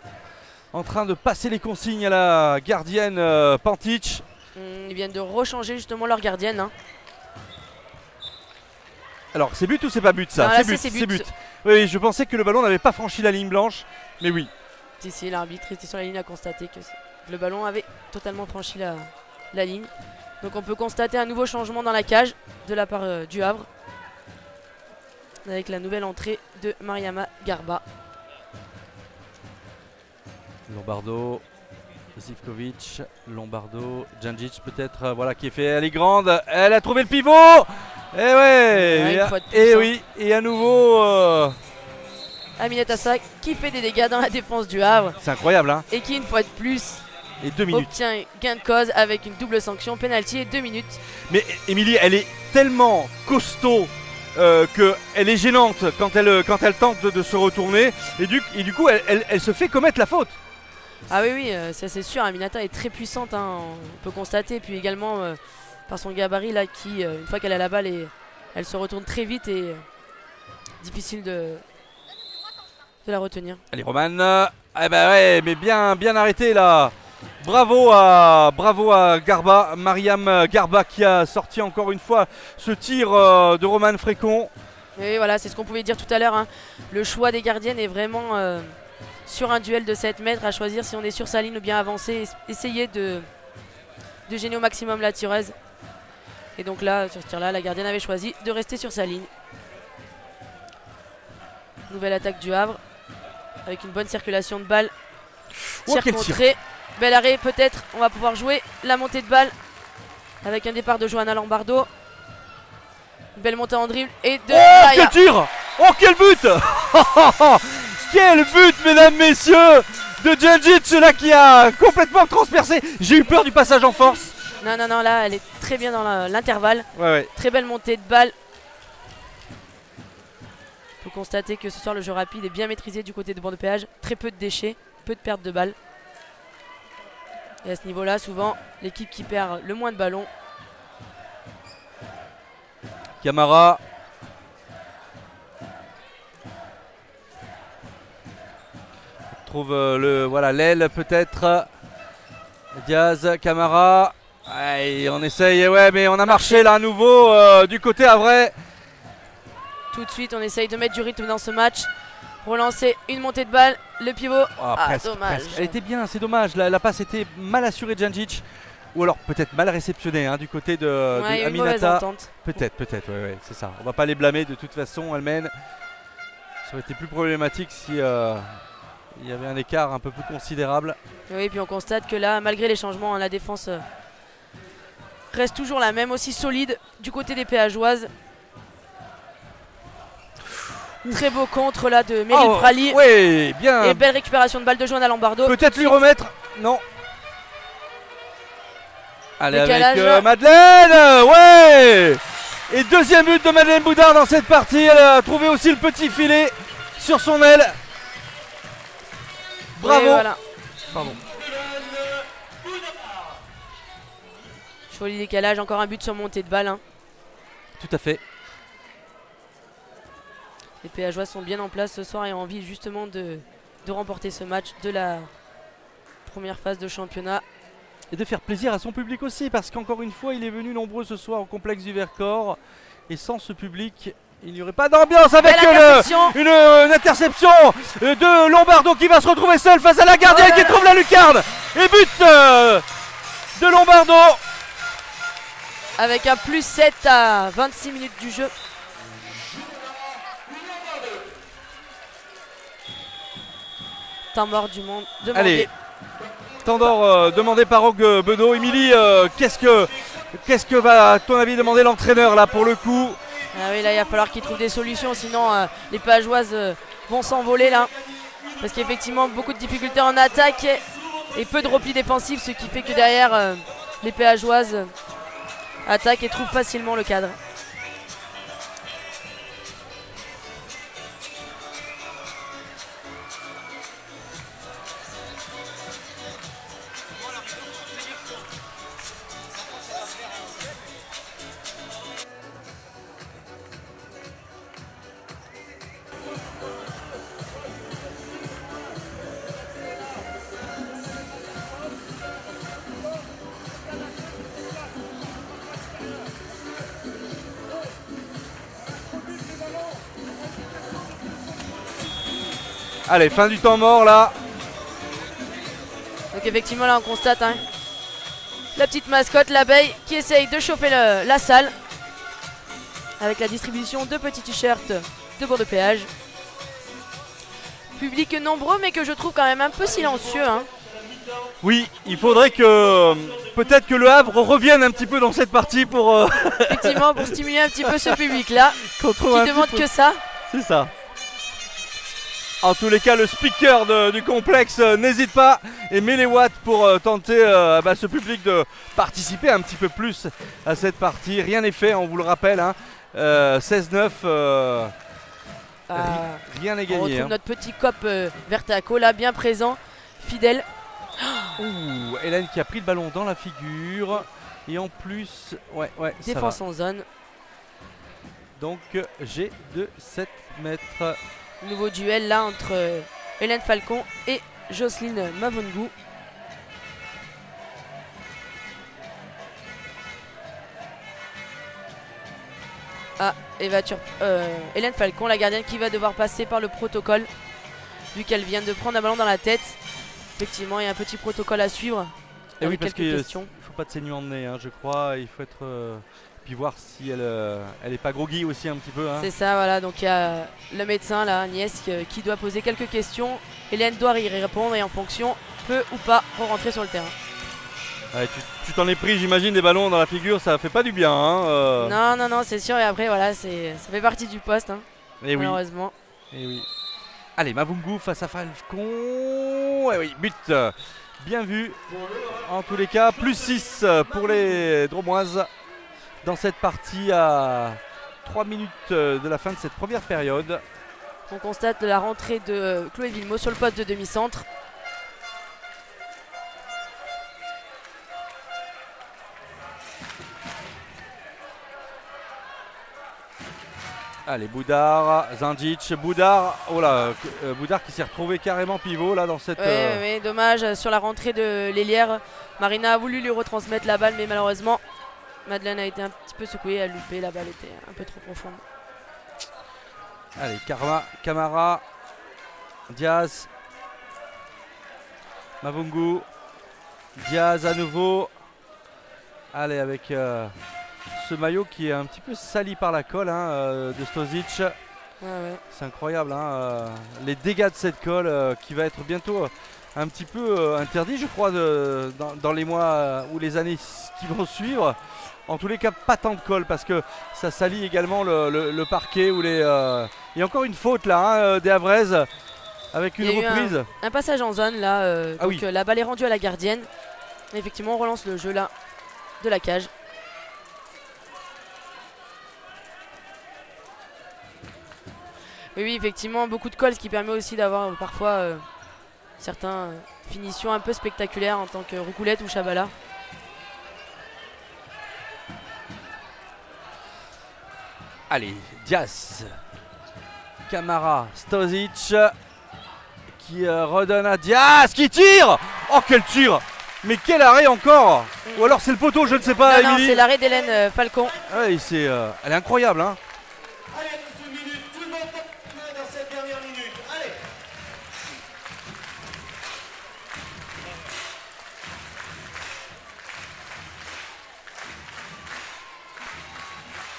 en train de passer les consignes à la gardienne Pantic. Ils viennent de rechanger justement leur gardienne. Alors, c'est but ou c'est pas but ça? C'est but. Oui, je pensais que le ballon n'avait pas franchi la ligne blanche, mais oui. Si, l'arbitre était sur la ligne, a constaté que le ballon avait totalement franchi la ligne. Donc on peut constater un nouveau changement dans la cage de la part du Havre, avec la nouvelle entrée de Mariama Garba. Lombardo, Zivkovic, Lombardo, Djandjic peut-être, voilà, qui est fait, elle est grande, elle a trouvé le pivot. Et ouais, et à nouveau Aminata Assa qui fait des dégâts dans la défense du Havre. C'est incroyable, hein. Et qui une fois de plus et 2 minutes obtient gain de cause avec une double sanction, penalty et 2 minutes. Mais Émilie, elle est tellement costaud qu'elle est gênante quand elle tente de se retourner, et du coup elle se fait commettre la faute. Ah oui, ça c'est sûr. Aminata est très puissante, on peut constater, puis également par son gabarit là, qui une fois qu'elle a la balle, elle se retourne très vite et difficile de la retenir. Allez, Roman, eh ben ouais, mais bien arrêté là. Bravo à Garba, Mariam Garba, qui a sorti encore une fois ce tir de Roman Frécon. Et voilà, c'est ce qu'on pouvait dire tout à l'heure, Le choix des gardiennes est vraiment sur un duel de 7 mètres, à choisir si on est sur sa ligne ou bien avancer, essayer de gêner au maximum la tireuse. Et donc là, sur ce tir là, la gardienne avait choisi de rester sur sa ligne. Nouvelle attaque du Havre avec une bonne circulation de balle. Tir contré, bel arrêt peut-être. On va pouvoir jouer la montée de balle avec un départ de Johanna Lombardo. Une belle montée en dribble et de quel tir! Oh, quel but! Quel but, mesdames, messieurs, de Djandjic là, qui a complètement transpercé. J'ai eu peur du passage en force. Non, là elle est très bien dans l'intervalle. Ouais. Très belle montée de balle. Il faut constater que ce soir le jeu rapide est bien maîtrisé du côté de Bourg de Péage. Très peu de déchets, peu de pertes de balles. Et à ce niveau là, souvent l'équipe qui perd le moins de ballons. Camara. On trouve l'aile peut-être. Diaz, Camara. Ouais, on essaye, mais on a marché là à nouveau du côté havrais. Tout de suite, on essaye de mettre du rythme dans ce match. Relancer une montée de balle, le pivot. Dommage. Presque. Elle était bien, c'est dommage. La passe était mal assurée de Djandjic. Ou alors peut-être mal réceptionnée du côté de Aminata. Peut-être, c'est ça. On va pas les blâmer, de toute façon, elles mènent. Ça aurait été plus problématique si il y avait un écart un peu plus considérable. Oui, puis on constate que là, malgré les changements, la défense reste toujours la même, aussi solide du côté des Péageoises. Très beau contre là de Meryl Prali. Oui, bien. Et belle récupération de balle de Johanna Lombardo. Peut-être lui remettre. Non. Allez, décalage avec Madeleine. Ouais. Et deuxième but de Madeleine Boudard dans cette partie. Elle a trouvé aussi le petit filet sur son aile. Bravo. Voilà. Pardon. Joli décalage, encore un but sur montée de balle. Tout à fait. Les Péageois sont bien en place ce soir et ont envie justement de remporter ce match de la première phase de championnat. et de faire plaisir à son public aussi, parce qu'encore une fois il est venu nombreux ce soir au complexe du Vercors, et sans ce public il n'y aurait pas d'ambiance, avec une interception de Lombardo qui va se retrouver seul face à la gardienne qui trouve la lucarne, et but de Lombardo avec un +7 à 26 minutes du jeu. Temps mort du monde demandé. Allez, temps d'or demandé par Rogue Bedeau. Émilie, qu'est-ce que va à ton avis demander l'entraîneur là pour le coup? Ah oui, là il va falloir qu'il trouve des solutions, sinon les Péageoises vont s'envoler là. Parce qu'effectivement beaucoup de difficultés en attaque et peu de repli défensif, ce qui fait que derrière les Péageoises attaquent et trouvent facilement le cadre. Allez, fin du temps mort là. Donc effectivement là on constate la petite mascotte, l'abeille, qui essaye de chauffer la salle avec la distribution de petits t-shirts de Bourg de Péage. Public nombreux mais que je trouve quand même un peu silencieux. Oui, il faudrait que peut-être que le Havre revienne un petit peu dans cette partie pour effectivement pour stimuler un petit peu ce public là qui demande que ça. C'est ça. En tous les cas, le speaker du complexe n'hésite pas et met les watts pour tenter ce public de participer un petit peu plus à cette partie. Rien n'est fait, on vous le rappelle. 16-9, rien n'est gagné. On retrouve notre petit cop Vertaco là, bien présent, fidèle. Ouh, Hélène qui a pris le ballon dans la figure. Et en plus, ouais, défense en zone. Donc j'ai de 7 mètres. Nouveau duel là entre Hélène Falcon et Jocelyne Mavongou. Hélène Falcon, la gardienne, qui va devoir passer par le protocole vu qu'elle vient de prendre un ballon dans la tête. Effectivement, il y a un petit protocole à suivre. Et oui, parce qu'il ne faut pas de saignement de nez, je crois. Il faut être puis voir si elle est pas groggy aussi un petit peu. C'est ça, voilà. Donc il y a le médecin là, Agnès, qui doit poser quelques questions. Hélène doit y répondre et en fonction peut ou pas rentrer sur le terrain. Ouais, tu t'en es pris, j'imagine, des ballons dans la figure, ça fait pas du bien. Non, c'est sûr. Et après, voilà, ça fait partie du poste, et malheureusement. Et oui. Allez, Mavungu face à Falcon. Et oui, but bien vu. En tous les cas, +6 pour les Dromoises dans cette partie à 3 minutes de la fin de cette première période. On constate la rentrée de Chloé Villemot sur le poste de demi-centre. Allez, Boudard, Zindic, Boudard, Boudard qui s'est retrouvé carrément pivot là dans cette... Oui, dommage sur la rentrée de l'Hélière. Marina a voulu lui retransmettre la balle mais malheureusement Madeleine a été un petit peu secouée, elle a loupé, la balle était un peu trop profonde. Allez, Camara, Diaz, Mavungu, Diaz à nouveau. Allez, avec ce maillot qui est un petit peu sali par la colle de Stozic. Ouais. C'est incroyable, les dégâts de cette colle qui va être bientôt un petit peu interdit, je crois, dans les mois ou les années qui vont suivre. En tous les cas, pas tant de colle parce que ça salit également le parquet ou les. Il y a encore une faute là des Havraises avec une reprise. Un passage en zone là. Oui. La balle est rendue à la gardienne. Et effectivement, on relance le jeu là de la cage. Oui, effectivement, beaucoup de colle, ce qui permet aussi d'avoir parfois certaines finitions un peu spectaculaires en tant que Roucoulette ou Chabala. Allez, Diaz, Camara, Stozic qui redonne à Diaz qui tire. Oh, quel tir! Mais quel arrêt encore. Ou alors c'est le poteau, je ne sais pas, Non, Émilie. c'est l'arrêt d'Hélène Falcon. Ouais, elle est incroyable, hein. Allez, 12 minutes, tout le monde dans cette dernière minute. Allez.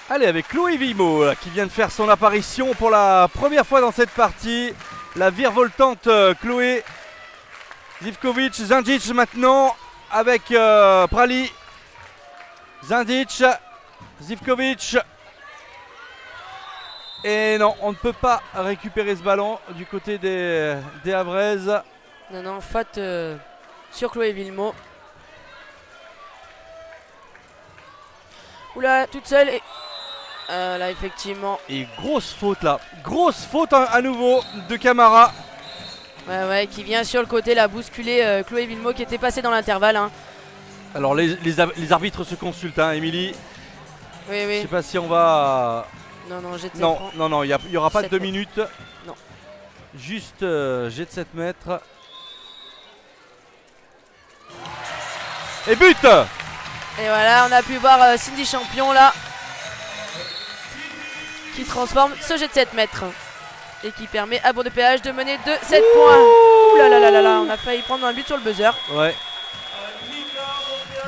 Allez, avec Chloé Vimo qui vient de faire son apparition pour la première fois dans cette partie. La virevoltante Chloé. Zivkovic, Zindic maintenant avec Prali. Zindic, Zivkovic. Et non, on ne peut pas récupérer ce ballon du côté des Havraises. Non, faute sur Chloé Villemot. Oula, toute seule. Et là, effectivement. Et grosse faute là. Grosse faute à nouveau de Camara. Ouais, qui vient sur le côté, la bousculer Chloé Villemot qui était passée dans l'intervalle. Hein. Alors les arbitres se consultent, hein, Émilie. Oui. Je sais pas si on va. Non, jet de 7 Non, francs. non, il n'y aura pas de 2 7 minutes. Non. Juste jet de 7 mètres. Et but. Et voilà, on a pu voir Cindy Champion là. Qui transforme ce jet de 7 mètres. Et qui permet à Bourg-de-Péage de mener de 7 points. Ouh là, on a failli prendre un but sur le buzzer. Ouais.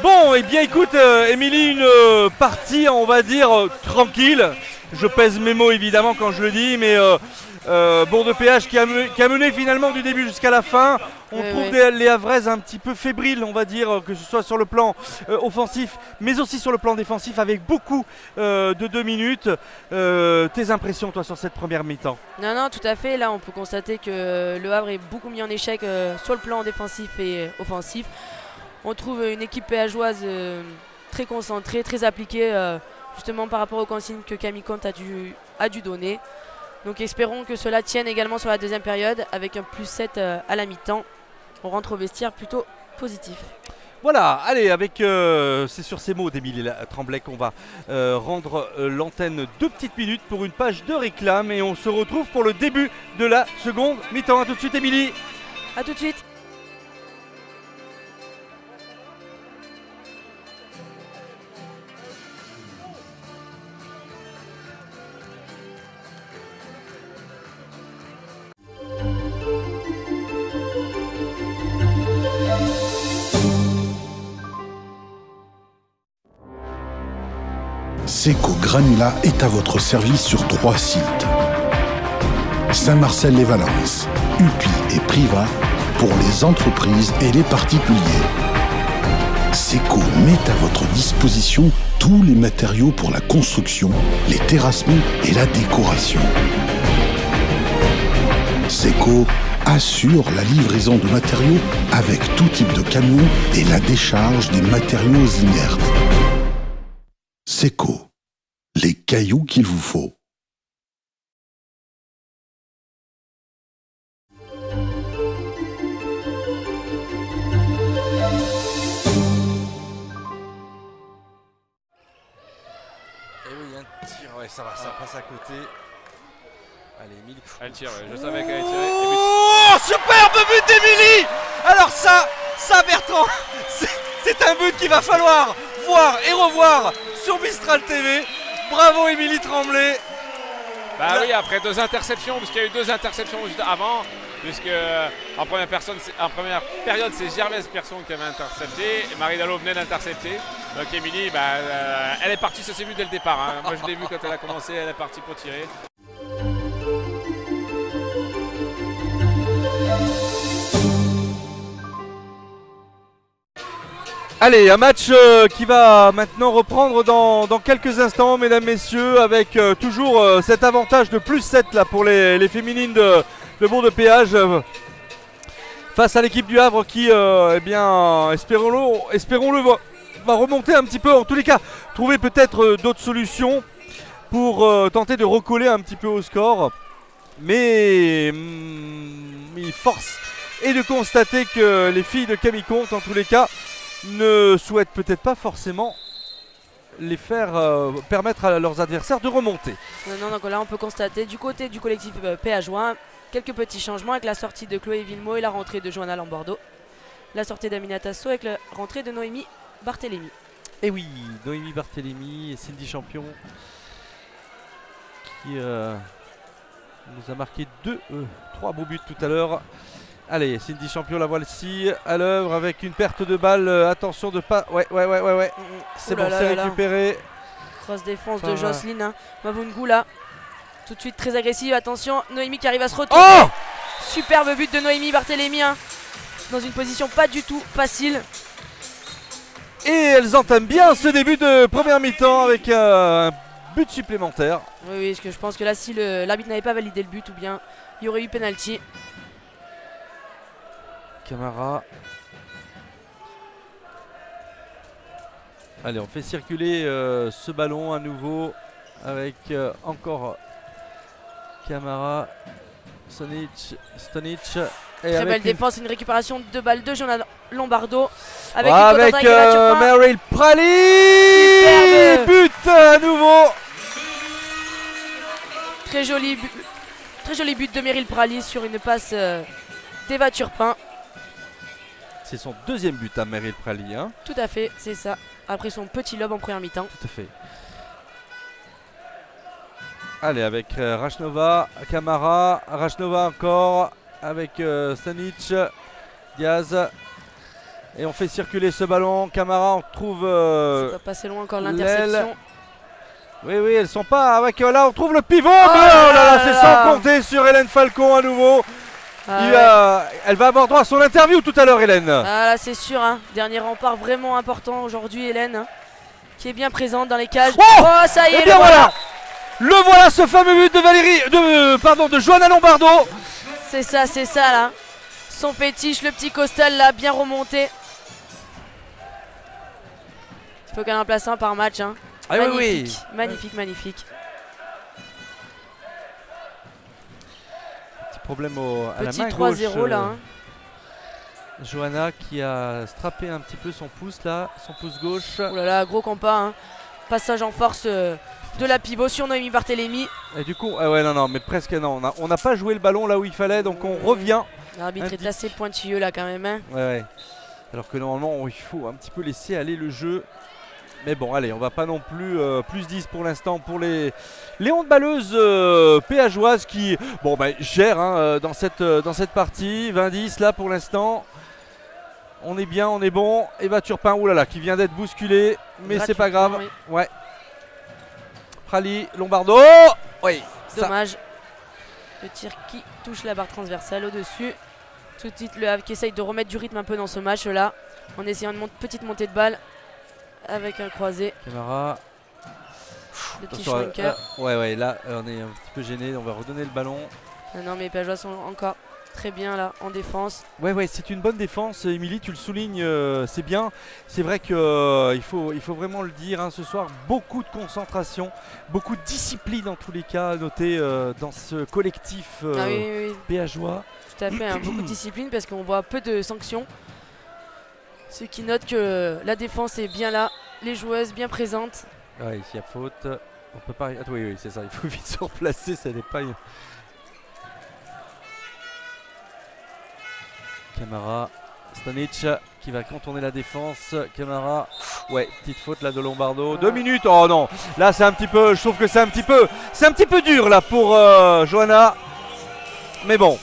Bon, et bien écoute, Émilie, une partie, on va dire, tranquille. Je pèse mes mots évidemment quand je le dis, mais Bourg-de-Péage qui a mené finalement du début jusqu'à la fin. On trouve les Havraises un petit peu fébriles, on va dire, que ce soit sur le plan offensif, mais aussi sur le plan défensif, avec beaucoup de 2 minutes. Tes impressions, toi, sur cette première mi-temps? Non, tout à fait. Là, on peut constater que le Havre est beaucoup mis en échec sur le plan défensif et offensif. On trouve une équipe péageoise très concentrée, très appliquée, justement par rapport aux consignes que Camille Comte a dû donner. Donc espérons que cela tienne également sur la deuxième période avec un +7 à la mi-temps. On rentre au vestiaire plutôt positif. Voilà, allez, c'est sur ces mots d'Émilie Tremblay qu'on va rendre l'antenne 2 petites minutes pour une page de réclame et on se retrouve pour le début de la seconde mi-temps. A tout de suite, Émilie. A tout de suite. Seco Granula est à votre service sur 3 sites. Saint-Marcel-les-Valences, UPI et Priva pour les entreprises et les particuliers. Seco met à votre disposition tous les matériaux pour la construction, les terrassements et la décoration. Seco assure la livraison de matériaux avec tout type de camion et la décharge des matériaux inertes. Seco, les cailloux qu'il vous faut. Et oui, il y a un tir, ouais, ça passe à côté. Allez, Émilie. Elle tire, ouais. Je savais qu'elle allait tirer. Oh, superbe but d'Émilie. Alors ça Bertrand, c'est un but qu'il va falloir voir et revoir sur Mistral TV. Bravo Émilie Tremblay. Bah oui, après 2 interceptions, parce qu'il y a eu 2 interceptions juste avant, puisque en première période, c'est Gervaise Persson qui avait intercepté, et Marie Dallot venait d'intercepter. Donc Émilie, elle est partie sur ses buts dès le départ. Hein. Moi je l'ai vu quand elle a commencé, elle est partie pour tirer. Allez, un match qui va maintenant reprendre dans quelques instants, mesdames, messieurs, avec toujours cet avantage de +7 là pour les féminines de Bourg-de-Péage face à l'équipe du Havre qui, eh bien, espérons-le, va remonter un petit peu. En tous les cas, trouver peut-être d'autres solutions pour tenter de recoller un petit peu au score. Mais force est de constater que les filles de Camille Comte, en tous les cas, ne souhaitent peut-être pas forcément les faire permettre à leurs adversaires de remonter. Non, donc là on peut constater du côté du collectif péageois quelques petits changements avec la sortie de Chloé Villemot et la rentrée de Johanna Lambordeau. la sortie d'Amina Tasso avec la rentrée de Noémie Barthélémy. Et oui, Noémie Barthélémy et Cindy Champion qui nous a marqué 3 beaux buts tout à l'heure. Allez, Cindy Champion, la voici à l'œuvre avec une perte de balle. Attention de pas. Ouais. C'est bon, c'est récupéré. Grosse défense de Jocelyne hein. Mavungu là. Tout de suite très agressive. Attention, Noémie qui arrive à se retourner. Oh, superbe but de Noémie Barthélémy. Hein. Dans une position pas du tout facile. Et elles entament bien ce début de première mi-temps avec un but supplémentaire. Oui, parce que je pense que là, si l'arbitre n'avait pas validé le but, ou bien il y aurait eu penalty. Camara. Allez, on fait circuler ce ballon à nouveau avec encore Camara, Stonic. Très belle défense, une récupération de balle de Johanna Lombardo. Avec, Meryl Praly. But à nouveau. Très joli but de Meryl Praly sur une passe d'Eva Turpin. C'est son deuxième but à Meryl Praly. Hein. Tout à fait, c'est ça. Après son petit lob en première mi-temps. Tout à fait. Allez, avec Rachnova, Camara, Rachnova encore, avec Stanic, Diaz. Et on fait circuler ce ballon. Camara, on trouve. Ça va passer loin encore l'interception. Oui, elles sont pas. Avec, là, on trouve le pivot. Là, c'est sans compter sur Hélène Falcon à nouveau. Elle va avoir droit à son interview tout à l'heure, Hélène. Ah, là, c'est sûr. Hein. Dernier rempart vraiment important aujourd'hui, Hélène. Hein, qui est bien présente dans les cages. Oh, ça y est, et bien voilà. Le voilà, ce fameux but de Johanna Lombardo. C'est ça là. Son fétiche, le petit costal là, bien remonté. Il faut qu'elle en place un par match. Hein. Ah, magnifique, oui. magnifique. Petit problème à la petit main 3-0 gauche. là. Hein. Johanna qui a strappé un petit peu son pouce là, son pouce gauche. Oh là là, gros compas. Hein. Passage en force de la pivot sur Noémie Barthélémy. Et du coup, mais presque non. On n'a pas joué le ballon là où il fallait, donc on revient. L'arbitre est assez pointilleux là quand même. Hein. Ouais. Alors que normalement, il faut un petit peu laisser aller le jeu. Mais bon, allez, on va pas non plus plus 10 pour l'instant pour les handballeuses péageoises qui gèrent hein, dans cette partie. 20-10 là pour l'instant. On est bien, on est bon. Eva Turpin, oulala, qui vient d'être bousculée, mais c'est pas grave. Oui. Ouais. Praly, Lombardo. Oui. Dommage. Le tir qui touche la barre transversale au-dessus. Tout de suite le Havre qui essaye de remettre du rythme un peu dans ce match là. En essayant une petite montée de balle. Avec un croisé. Camara. Le petit Schwenker. Là on est un petit peu gêné, on va redonner le ballon. Non mais les Péageois sont encore très bien là en défense. Ouais, c'est une bonne défense, Émilie, tu le soulignes, c'est bien. C'est vrai qu'il faut vraiment le dire, hein, ce soir, beaucoup de concentration, beaucoup de discipline en tous les cas à noter dans ce collectif péageois. Tout à fait, hein, beaucoup de discipline parce qu'on voit peu de sanctions. Ce qui note que la défense est bien là, les joueuses bien présentes. Ouais, ici il y a faute, on peut pas... Attends, oui, c'est ça, il faut vite se replacer, ça n'est pas... Camara, Stanic qui va contourner la défense. Camara, petite faute là de Lombardo. 2 minutes, oh non, là c'est un petit peu, je trouve que c'est un petit peu dur là pour Johanna. Mais bon.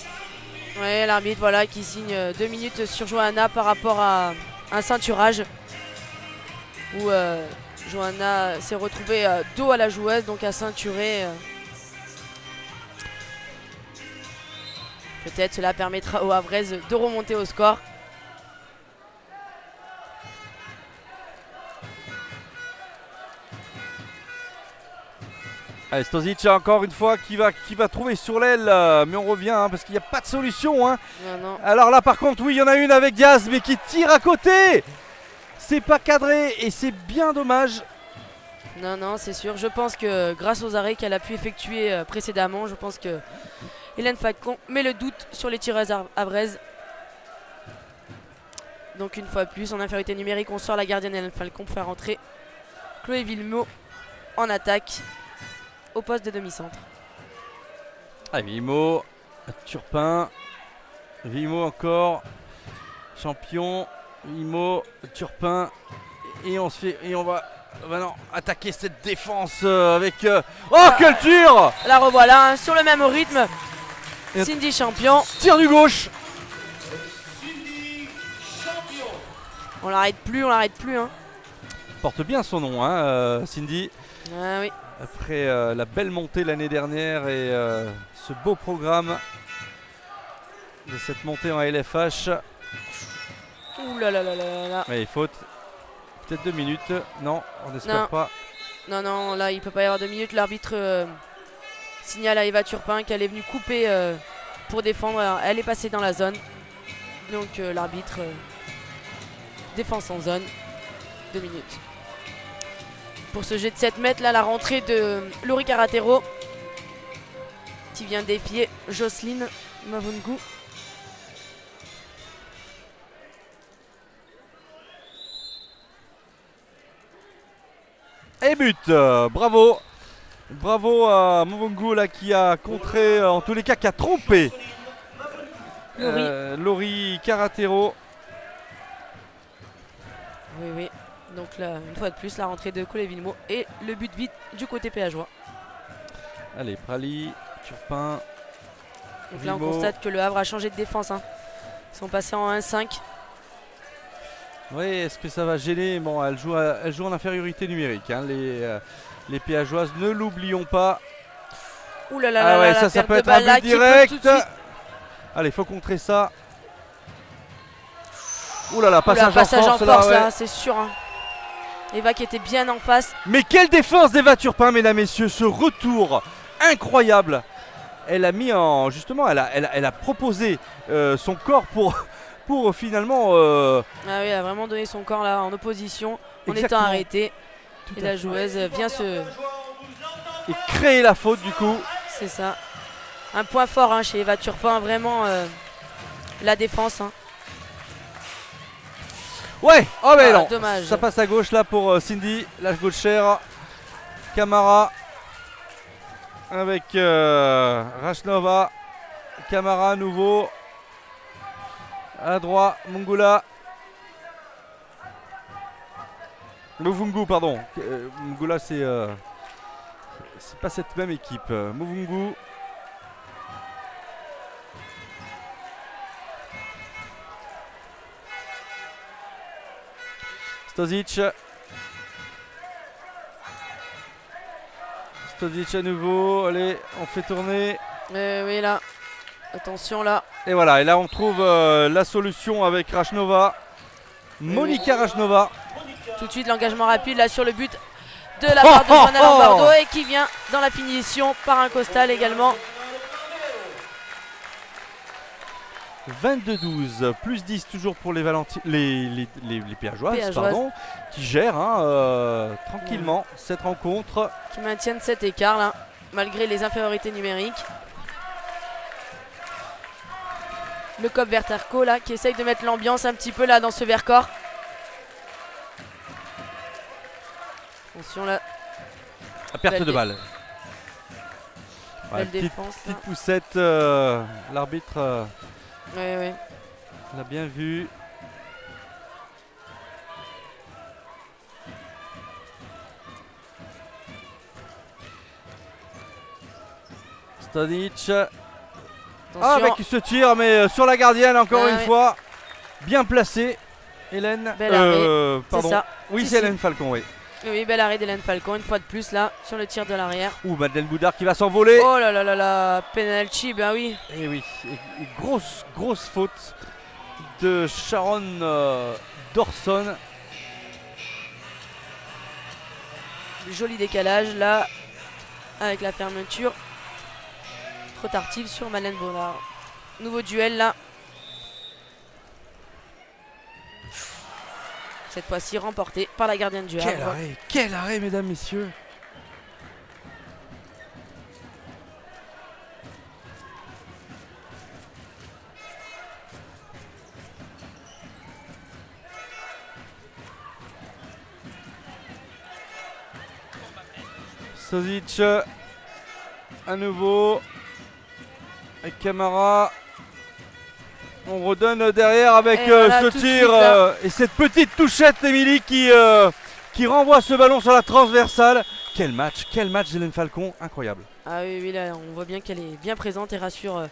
Ouais, l'arbitre voilà qui signe 2 minutes sur Johanna par rapport à un ceinturage où Johanna s'est retrouvée dos à la joueuse, donc à ceinturer. Peut-être cela permettra aux Havraises de remonter au score. Allez, Stosic encore une fois qui va trouver sur l'aile, mais on revient hein, parce qu'il n'y a pas de solution. Hein. Non. Alors là par contre oui il y en a une avec Diaz mais qui tire à côté. C'est pas cadré et c'est bien dommage. Non, c'est sûr. Je pense que grâce aux arrêts qu'elle a pu effectuer précédemment, je pense que Hélène Falcon met le doute sur les tireuses havraises. Donc une fois plus, en infériorité numérique, on sort la gardienne Hélène Falcon pour faire rentrer Chloé Villemot en attaque au poste de demi-centre. Villemot, Turpin, Villemot encore. Champion, Imo, Turpin. Et on va maintenant attaquer cette défense avec... Oh, quel tir! La revoilà hein, sur le même rythme. Cindy Champion. Tir du gauche. On l'arrête plus hein. Porte bien son nom, hein, Cindy. Ah oui. Après la belle montée l'année dernière et ce beau programme de cette montée en LFH. Ouh là là là là là. Mais faute. Peut-être 2 minutes. Non, on n'espère pas. Non, là il peut pas y avoir 2 minutes. L'arbitre signale à Eva Turpin qu'elle est venue couper pour défendre. Alors, elle est passée dans la zone. Donc l'arbitre défense en zone. 2 minutes. Pour ce jet de 7 mètres, là la rentrée de Laurie Karatero qui vient défier Jocelyne Mavungu. Et but, bravo. Bravo à Mavungu là qui a contré, en tous les cas qui a trompé Laurie Karatero. Oui. Donc là, une fois de plus, la rentrée de Collet-Villemot et le but vite du côté péageois. Allez, Prali, Turpin. Donc là, on constate que le Havre a changé de défense. Hein. Ils sont passés en 1-5. Oui, est-ce que ça va gêner? Bon, elle joue en infériorité numérique. Hein, les péageoises, ne l'oublions pas. Ouh là là là, ça peut être un but direct. Allez, faut contrer ça. Ouh là là, passage en force là, c'est sûr. Hein. Eva qui était bien en face. Mais quelle défense d'Eva Turpin, mesdames, messieurs, ce retour incroyable. Elle a mis en... Justement, elle a proposé son corps pour finalement... Ah oui, elle a vraiment donné son corps là en opposition, en étant arrêtée. Et la joueuse vient et créer la faute du coup. C'est ça. Un point fort hein, chez Eva Turpin, vraiment la défense. Hein. Ouais, oh mais non, dommage. Ça passe à gauche là pour Cindy, la gauchère. Camara avec Rashnova. Camara à nouveau. À droite, Mungula. Muvungu, pardon. Mungula, c'est pas cette même équipe. Muvungu. Stozic à nouveau. Allez, on fait tourner. Oui, là. Attention là. Et voilà, et là on trouve la solution avec Rashnova. Monica Rashnova. Tout de suite l'engagement rapide là sur le but de la part de Johanna Lombardo et qui vient dans la finition par un costal également. 22-12, plus 10 toujours pour les péageoises, pardon, qui gèrent tranquillement cette rencontre. Qui maintiennent cet écart là, malgré les infériorités numériques. Le Cop Verterco là qui essaye de mettre l'ambiance un petit peu là dans ce Vercors. Attention là. À perte de balle. Ouais, petite poussette, l'arbitre l'a bien vu. Stonic. Ah, avec ce tir, mais sur la gardienne encore une fois. Bien placé. Hélène. Pardon. Ça. Oui, c'est Hélène Falcon, oui. Oui, bel arrêt d'Hélène Falcon, une fois de plus là, sur le tir de l'arrière. Ouh, Madeleine Boudard qui va s'envoler. Oh là là là là, penalty, ben oui. Et oui, et grosse faute de Sharon Dorson. Joli décalage là, avec la fermeture. Trop tardive sur Madeleine Boudard. Nouveau duel là. Cette fois-ci remporté par la gardienne du Havre. Quel arrêt, mesdames, messieurs. Stozic à nouveau avec Camara. On redonne derrière avec Et voilà, ce tout de tir suite, et cette petite touchette Émilie qui renvoie ce ballon sur la transversale. Quel match d'Hélène Falcon, incroyable. Ah oui, oui, là on voit bien qu'elle est bien présente et rassure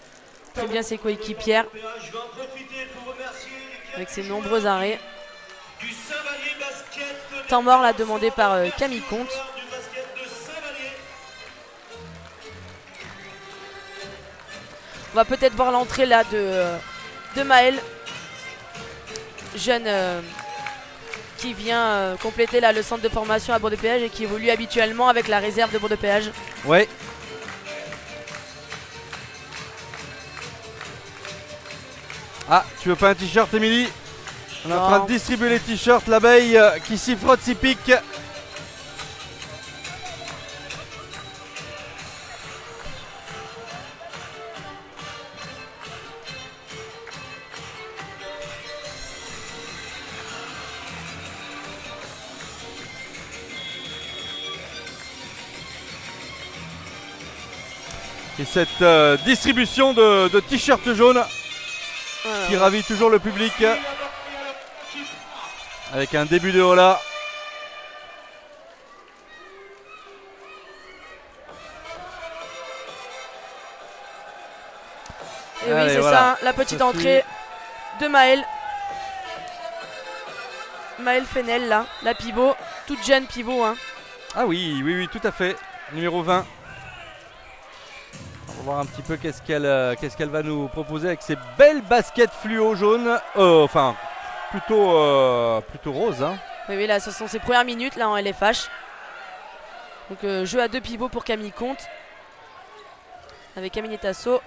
très bien ses coéquipières Je vais en profiter pour remercier avec ses nombreux arrêts. du Saint-Vallier Basket. Temps mort là demandé par Camille Comte. Du basket de Saint-Vallier. On va peut-être voir l'entrée là de Maëlle, jeune qui vient compléter là le centre de formation à Bourg-de-Péage et qui évolue habituellement avec la réserve de Bourg-de-Péage. Ouais. Ah, tu veux pas un t-shirt Émilie? On est en train de distribuer les t-shirts, l'abeille qui s'y frotte, s'y pique. Et cette distribution de t-shirts jaunes qui ravit toujours le public avec un début de Ola. Et allez, oui, c'est voilà. ça, la petite entrée de Maëlle. Maëlle Fenel là, la pivot, toute jeune pivot. Hein. Ah oui, oui, oui, tout à fait. Numéro 20. On va voir un petit peu qu'est-ce qu'elle va nous proposer avec ces belles baskets fluo jaunes. Enfin, plutôt rose. Hein. Oui, oui, là, ce sont ses premières minutes là en LFH. Donc jeu à 2 pivots pour Camille Comte. Avec Camille Tasso.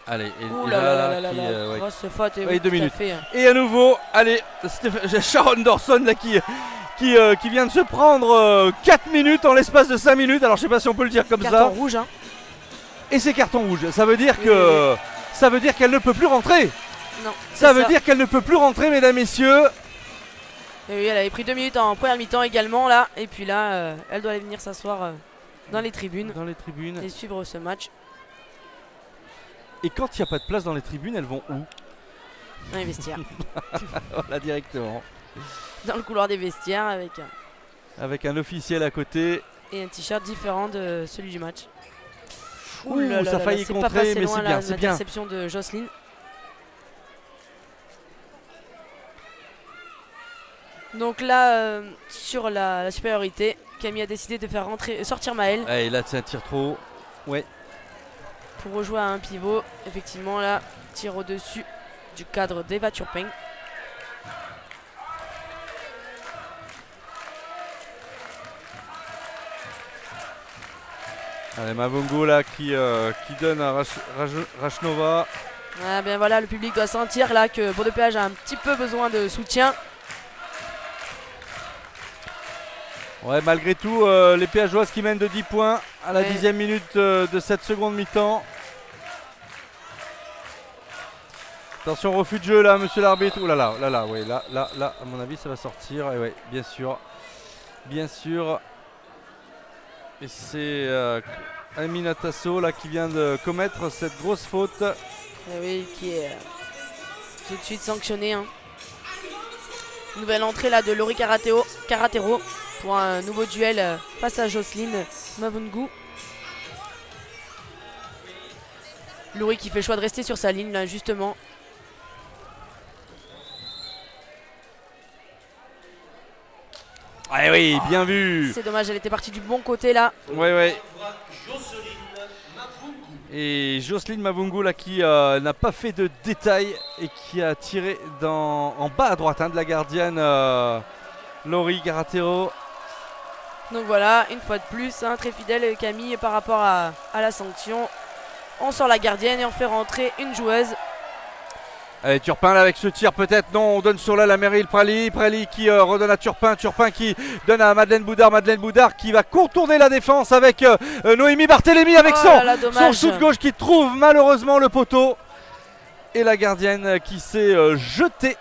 Allez, Ouh là là là là là, ouais. grosse faute. Et Ouais, oui, 2 tout à minutes. fait. Et à nouveau, allez, Sharon Dawson là qui vient de se prendre 4 minutes en l'espace de 5 minutes. Alors je sais pas si on peut le dire comme Carton ça. rouge. Hein. Et c'est carton rouge. Ça veut dire qu'elle ne peut plus rentrer. Non, Ça veut dire qu'elle ne peut plus rentrer, mesdames, messieurs. Et oui, elle avait pris 2 minutes en première mi-temps également là. Et puis là, elle doit aller venir s'asseoir dans les tribunes Dans les tribunes. et suivre ce match. Et quand il n'y a pas de place dans les tribunes, elles vont où? Dans les vestiaires. Voilà, directement. Dans le couloir des vestiaires Avec un officiel à côté. et un t-shirt différent de celui du match. Ouh, ça a failli c'est pas contrer, passé mais loin, c'est bien, la- c'est bien. l'interception de Jocelyne. Donc là, sur la supériorité, Camille a décidé de faire sortir Maëlle Et là, c'est un tir trop haut. Ouais. pour rejouer à un pivot. Effectivement, là, tir au-dessus du cadre d'Eva Turpin. Allez, Mavungo là qui donne à Rachnova. Ah, bien voilà, le public doit sentir là que Bourg-de-Péage a un petit peu besoin de soutien. Ouais, malgré tout, les Péageoises qui mènent de 10 points à la Ouais. 10e minute de cette seconde mi-temps. Attention, refus de jeu là, monsieur l'arbitre. Ouh là là, là là, ouais, là, à mon avis, ça va sortir. Et ouais, bien sûr. Bien sûr. Et c'est Amina Tasso là qui vient de commettre cette grosse faute. Eh oui, qui est tout de suite sanctionné. Hein. Nouvelle entrée là de Laurie Karatero pour un nouveau duel face à Jocelyne Mavungu. Laurie qui fait le choix de rester sur sa ligne là justement. Ah oui, bien vu. C'est dommage, elle était partie du bon côté là. Ouais, ouais. Et Jocelyne Mavungu là qui n'a pas fait de détails et qui a tiré en bas à droite de la gardienne Laurie Garatero. Donc voilà, une fois de plus, hein, très fidèle Camille par rapport à la sanction. On sort la gardienne et on fait rentrer une joueuse. Allez, Turpin là avec ce tir peut-être, non, on donne sur là la Meryl Prali qui redonne à Turpin qui donne à Madeleine Boudard qui va contourner la défense avec Noémie Barthélémy avec Oh là là, son dommage. shoot gauche qui trouve malheureusement le poteau. Et la gardienne qui s'est jetée.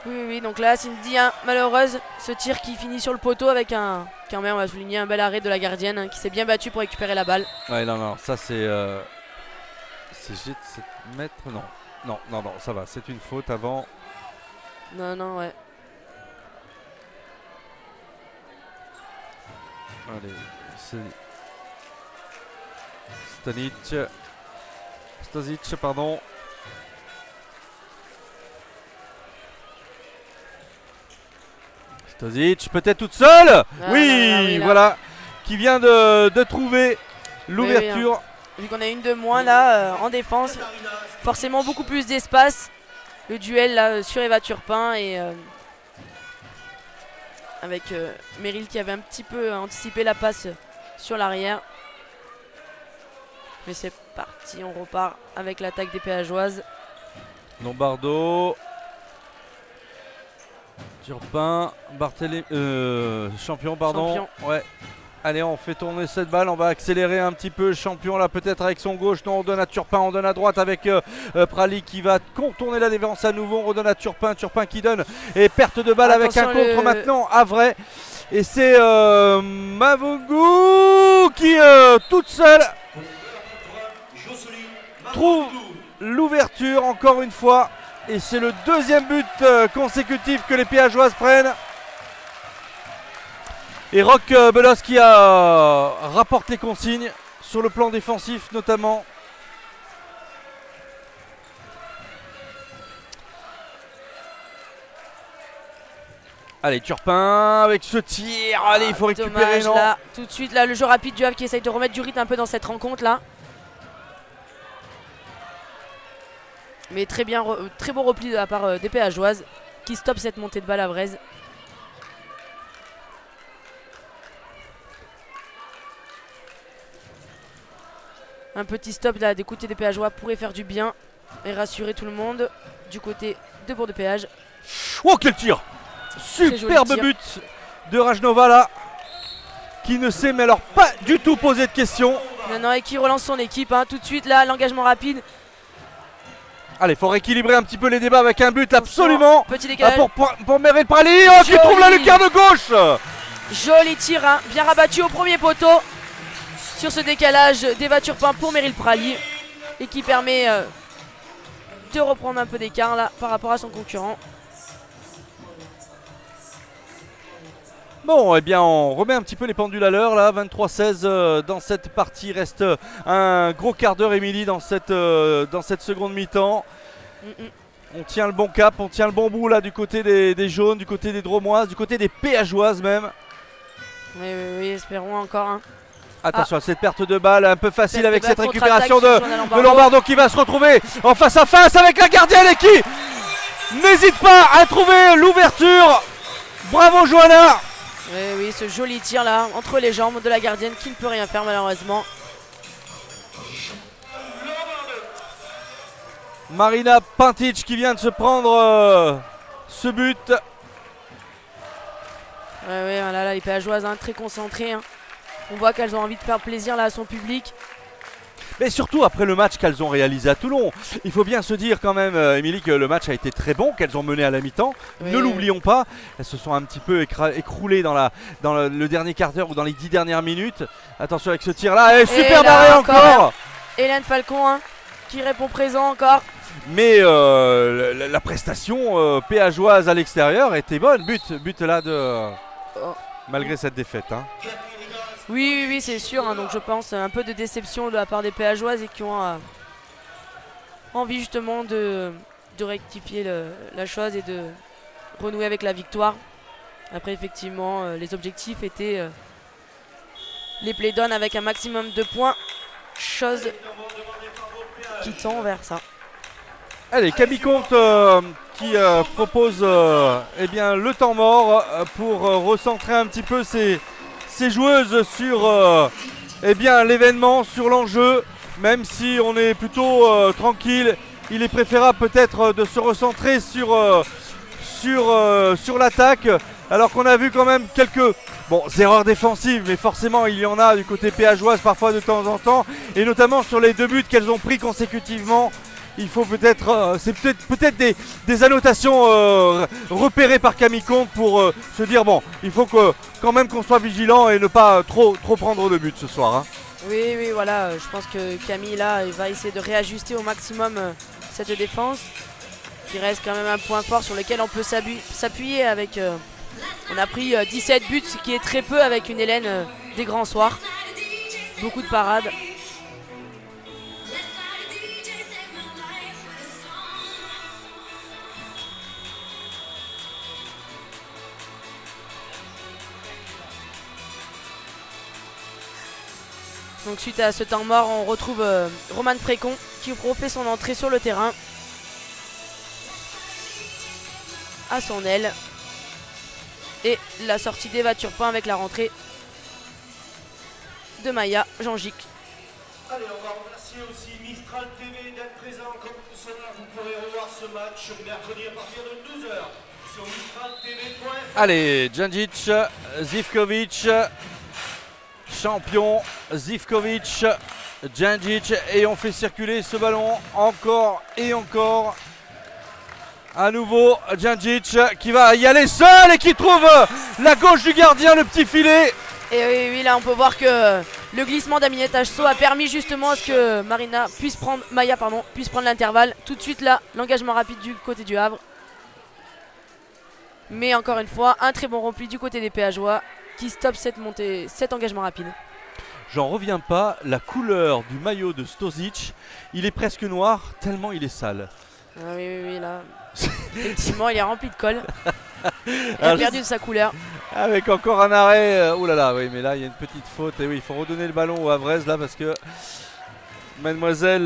Oui, oui, oui, donc là, Cindy, hein, malheureuse, ce tir qui finit sur le poteau avec quand même, on va souligner un bel arrêt de la gardienne hein, qui s'est bien battue pour récupérer la balle. Ouais, non, ça c'est 7 mètres, non. Non, non, non, ça va, c'est une faute avant. Non, non, ouais. Allez, c'est Stosic, pardon. Stosic, peut-être toute seule. Ah, oui, là. voilà, qui vient de trouver l'ouverture. Oui, hein. Vu qu'on a une de moins là en défense, forcément beaucoup plus d'espace. Le duel là sur Eva Turpin et avec Meryl qui avait un petit peu anticipé la passe sur l'arrière. Mais c'est parti, on repart avec l'attaque des Péageoises. Lombardo, Turpin, Barthélémy, Champion, pardon. Champion. Ouais. Allez, on fait tourner cette balle, on va accélérer un petit peu. Champion là, peut-être avec son gauche. Non, on donne à Turpin, on donne à droite avec Prali qui va contourner la défense à nouveau. On redonne à Turpin, Turpin qui donne et perte de balle avec un contre maintenant à vrai. Et c'est Mavungu qui toute seule trouve l'ouverture encore une fois. Et c'est le deuxième but consécutif que les Péageoises prennent. Et Roch Belos qui a rapporté consigne sur le plan défensif notamment. Allez, Turpin avec ce tir. Allez, il faut récupérer. Dommage, là, tout de suite là, le jeu rapide du Havre qui essaye de remettre du rythme un peu dans cette rencontre là. Mais très bien, très beau repli de la part des Péageoises qui stoppe cette montée de balle havraise. Un petit stop là des côtés des Péageois pourrait faire du bien et rassurer tout le monde du côté de Bourg-de-Péage. Oh, quel tir! Superbe but de Rajnova là, qui ne sait mais alors pas du tout poser de questions. Non, non, et qui relance son équipe hein, tout de suite là, l'engagement rapide. Allez, il faut rééquilibrer un petit peu les débats avec un but absolument. Petit décalage. Pour Meryl Prali, oh, qui trouve la lucarne de gauche. Joli tir, hein, bien rabattu au premier poteau sur ce décalage d'Eva Turpin pour Meryl Prali et qui permet de reprendre un peu d'écart là par rapport à son concurrent. Bon, eh bien, on remet un petit peu les pendules à l'heure là, 23-16 dans cette partie. Reste un gros quart d'heure, Émilie, dans cette seconde mi-temps. On tient le bon cap, on tient le bon bout là du côté des jaunes, du côté des Dromoises, du côté des Péageoises même. Oui, oui, oui, espérons encore. Hein. Attention à cette perte de balle un peu facile avec cette balle, récupération contre-attaque de Lombardo qui va se retrouver en face à face avec la gardienne et qui n'hésite pas à trouver l'ouverture. Bravo Johanna. Oui, oui, ce joli tir là entre les jambes de la gardienne qui ne peut rien faire malheureusement. Marina Pintic qui vient de se prendre ce but. Oui, oui, voilà, là, les Péageoises hein, très concentrées. Hein. On voit qu'elles ont envie de faire plaisir là à son public. Mais surtout après le match qu'elles ont réalisé à Toulon. Il faut bien se dire quand même, Émilie, que le match a été très bon, qu'elles ont mené à la mi-temps. Oui. Ne l'oublions pas. Elles se sont un petit peu écroulées dans le dernier quart d'heure ou dans les 10 dernières minutes. Attention avec ce tir là. Et super barré encore. Hélène Falcon hein, qui répond présent encore. Mais la prestation péageoise à l'extérieur était bonne. But là malgré cette défaite. Hein. Oui, oui, oui, c'est sûr. Hein, donc je pense un peu de déception de la part des Péageoises et qui ont envie justement de rectifier la chose et de renouer avec la victoire. Après, effectivement, les objectifs étaient les playdowns avec un maximum de points, chose qui tend vers ça. Allez, Camille Comte qui propose eh bien, le temps mort pour recentrer un petit peu ses joueuses sur eh bien, l'événement, sur l'enjeu. Même si on est plutôt tranquille, il est préférable peut-être de se recentrer sur l'attaque. Alors qu'on a vu quand même quelques erreurs défensives, mais forcément il y en a du côté péageoise parfois de temps en temps. Et notamment sur les 2 buts qu'elles ont pris consécutivement. Il faut peut-être, c'est peut-être des annotations repérées par Camille Comte pour se dire il faut quand même qu'on soit vigilant et ne pas trop prendre de buts ce soir. Hein. Oui, oui, voilà, je pense que Camille là va essayer de réajuster au maximum cette défense qui reste quand même un point fort sur lequel on peut s'appuyer avec... on a pris 17 buts, ce qui est très peu avec une Hélène des grands soirs. Beaucoup de parades. Donc suite à ce temps mort, on retrouve Romane Frécon qui refait son entrée sur le terrain. À son aile. Et la sortie d'Eva Turpin avec la rentrée de Maya Jean-Gic. Allez, on va remercier aussi Mistral TV d'être présent. Comme cela, vous pourrez revoir ce match mercredi à partir de 12h sur mistraltv.fr. Allez, Djandjic, Zivkovic, champion, Zivkovic, Djandjic, et on fait circuler ce ballon encore et encore. À nouveau, Djandjic qui va y aller seul et qui trouve la gauche du gardien, le petit filet. Et oui, là on peut voir que le glissement d'Aminette Achso a permis justement à ce que Maya puisse prendre l'intervalle. Tout de suite là, l'engagement rapide du côté du Havre. Mais encore une fois, un très bon repli du côté des Péageois qui stoppe cet engagement rapide. J'en reviens pas, la couleur du maillot de Stozic, il est presque noir tellement il est sale. Ah oui, là. Effectivement, il est rempli de colle. Il a perdu de sa couleur. Avec encore un arrêt. Ouh là là, oui, mais là il y a une petite faute. Et oui, il faut redonner le ballon au Havraise là parce que Mademoiselle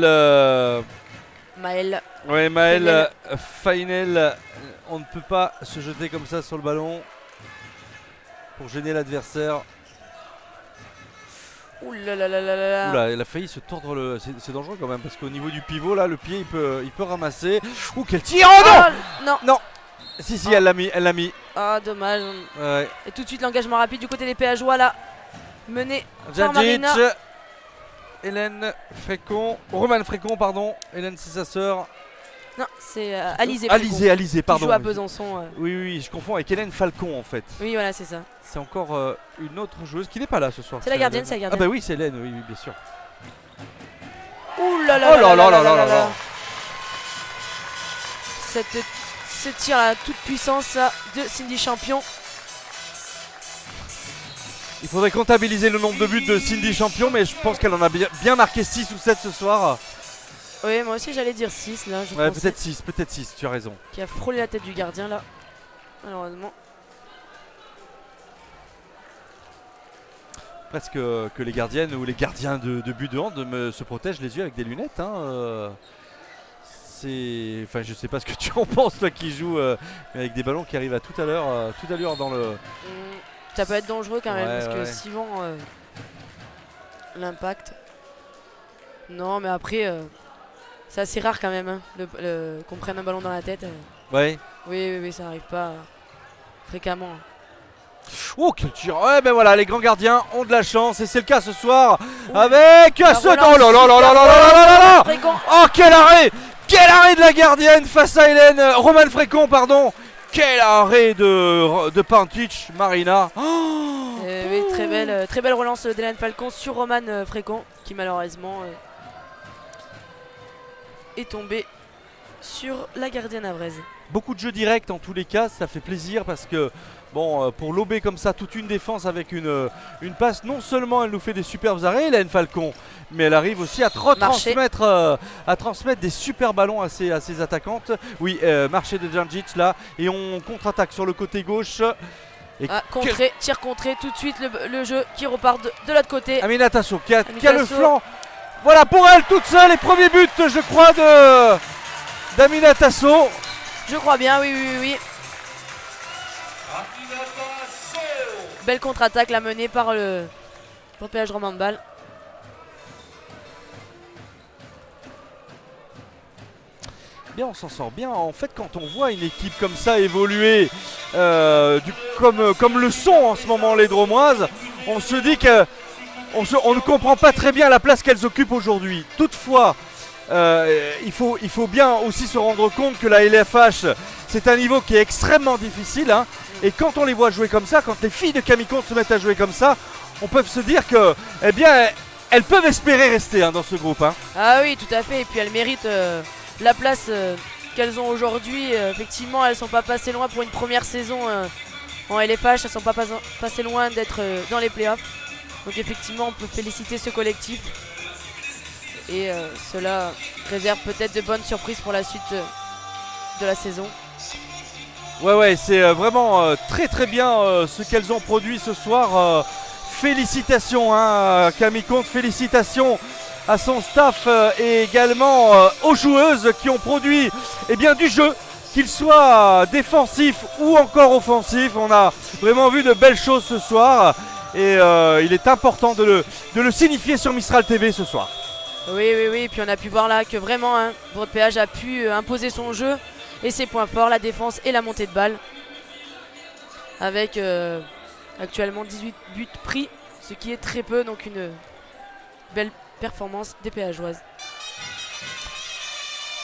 Maëlle. Ouais, Maëlle Fainel, on ne peut pas se jeter comme ça sur le ballon pour gêner l'adversaire. Ouh là là là là là. Oula, elle a failli se tordre le. C'est dangereux quand même parce qu'au niveau du pivot là, le pied il peut ramasser. Ouh, quel tir! Oh non! Non! Non! Si, elle l'a mis, Ah, dommage. Ouais. Et tout de suite l'engagement rapide du côté des Péageois là. Mené par Djandjic, Marina. Hélène Frécon, Romane Frécon, pardon. Hélène, c'est sa sœur. Non, c'est Alizé. Alizé, pardon. Qui joue à Besançon. Oui, je confonds avec Hélène Falcon en fait. Oui, voilà, c'est ça. C'est encore une autre joueuse qui n'est pas là ce soir. C'est la gardienne, c'est la gardienne. Ah bah oui, c'est Hélène, oui, bien sûr. Ouh là là Oh là là là là là. Ce tir à toute puissance là, de Cindy Champion. Il faudrait comptabiliser le nombre de buts de Cindy Champion, mais je pense qu'elle en a bien marqué 6 ou 7 ce soir. Oui, moi aussi j'allais dire 6 là. Ouais, peut-être 6, tu as raison. Qui a frôlé la tête du gardien là, malheureusement. Presque que les gardiennes ou les gardiens de but de hand se protègent les yeux avec des lunettes. Enfin, je sais pas ce que tu en penses, toi qui joues avec des ballons qui arrivent à toute allure dans le. Ça peut être dangereux quand même, parce que ouais. Simon, l'impact. Non, mais après, c'est assez rare quand même qu'on prenne un ballon dans la tête. Ouais. Oui, ça arrive pas fréquemment. Oh, quel tir! Ouais, ben voilà, les grands gardiens ont de la chance et c'est le cas ce soir avec ce. Oh là là là là là là là! Oh, quel arrêt! Quel arrêt de la gardienne face à Hélène, Romane Frécon, pardon. Quel arrêt de Pantic, Marina. Oh, oui, très belle relance d'Hélène Falcon sur Romane Frécon qui malheureusement est tombée sur la gardienne havraise. beaucoup de jeux directs en tous les cas, ça fait plaisir parce que bon, pour lober comme ça toute une défense avec une passe, non seulement elle nous fait des superbes arrêts, Hélène Falcon, mais elle arrive aussi à transmettre des super ballons à ses attaquantes. Oui, marché de Djandjic là, et on contre-attaque sur le côté gauche. Et tir contré, tout de suite le jeu qui repart de l'autre côté. Amina Tasso qui a le flanc. Voilà pour elle toute seule, les premiers buts je crois d'Amina Tasso. Je crois bien, oui. Belle contre-attaque la menée par le PH Roman-Bal. Bien, on s'en sort bien. En fait, quand on voit une équipe comme ça évoluer, comme le sont en ce moment les Dromoises, on se dit qu'on ne comprend pas très bien la place qu'elles occupent aujourd'hui. Toutefois, il faut bien aussi se rendre compte que la LFH, c'est un niveau qui est extrêmement difficile. Hein, et quand on les voit jouer comme ça, quand les filles de Camicon se mettent à jouer comme ça, on peut se dire que, eh bien, elles peuvent espérer rester dans ce groupe. Hein. Ah oui, tout à fait. Et puis elles méritent la place qu'elles ont aujourd'hui. Effectivement, elles ne sont pas passées loin pour une première saison en LFH. Elles ne sont pas passées loin d'être dans les playoffs. Donc effectivement, on peut féliciter ce collectif. Et cela réserve peut-être de bonnes surprises pour la suite de la saison. Ouais, c'est vraiment très très bien ce qu'elles ont produit ce soir. Félicitations hein, Camille Comte, félicitations à son staff et également aux joueuses qui ont produit du jeu, qu'il soit défensif ou encore offensif. On a vraiment vu de belles choses ce soir et il est important de le signifier sur Mistral TV ce soir. Oui, et puis on a pu voir là que vraiment Bourg de Péage a pu imposer son jeu et ses points forts, la défense et la montée de balle. Avec actuellement 18 buts pris, ce qui est très peu, donc une belle performance des Péageoises.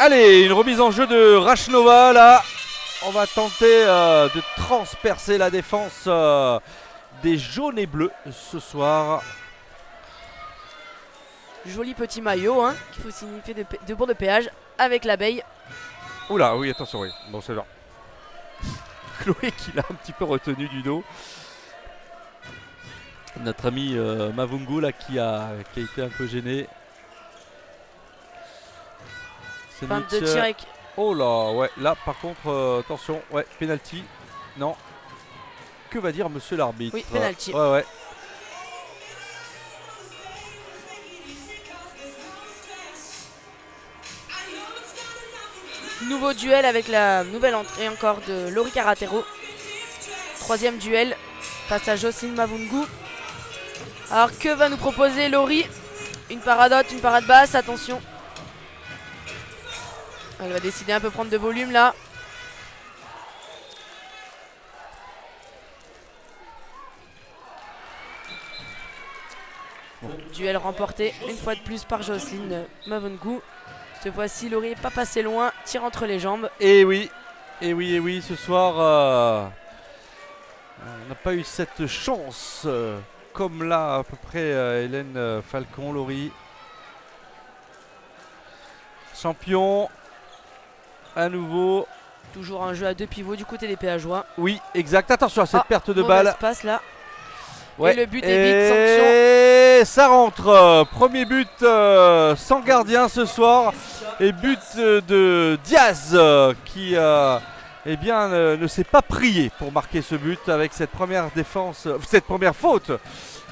Allez, une remise en jeu de Rachnova là. On va tenter de transpercer la défense des jaunes et bleus ce soir. Joli petit maillot qu'il faut signifier de Bourg de Péage avec l'abeille. Oula, oui, attention, oui. Bon, c'est là. Chloé qui l'a un petit peu retenu du dos. Notre ami Mavungu là qui a été un peu gêné. Fin de tir avec... Oh là, ouais, là par contre, attention, ouais, penalty. Non. Que va dire monsieur l'arbitre? Oui, penalty. Ouais. Nouveau duel avec la nouvelle entrée encore de Laurie Caratero. Troisième duel face à Jocelyne Mavungu. Alors que va nous proposer Laurie? Une parade haute, une parade basse, attention. Elle va décider un peu prendre de volume là. Duel remporté une fois de plus par Jocelyne Mavungu. Cette fois-ci, Laurie n'est pas passé loin, tire entre les jambes. Et oui, ce soir, on n'a pas eu cette chance, comme là à peu près Hélène Falcon, Laurie. Champion, à nouveau. Toujours un jeu à deux pivots du côté des Péageois. Oui, exact, attention à cette perte de balle. Passe là. Ouais. Et le but est vite, sanction. Et ça rentre. Premier but sans gardien ce soir. Et but de Diaz qui ne s'est pas prié pour marquer ce but avec cette première défense, cette première faute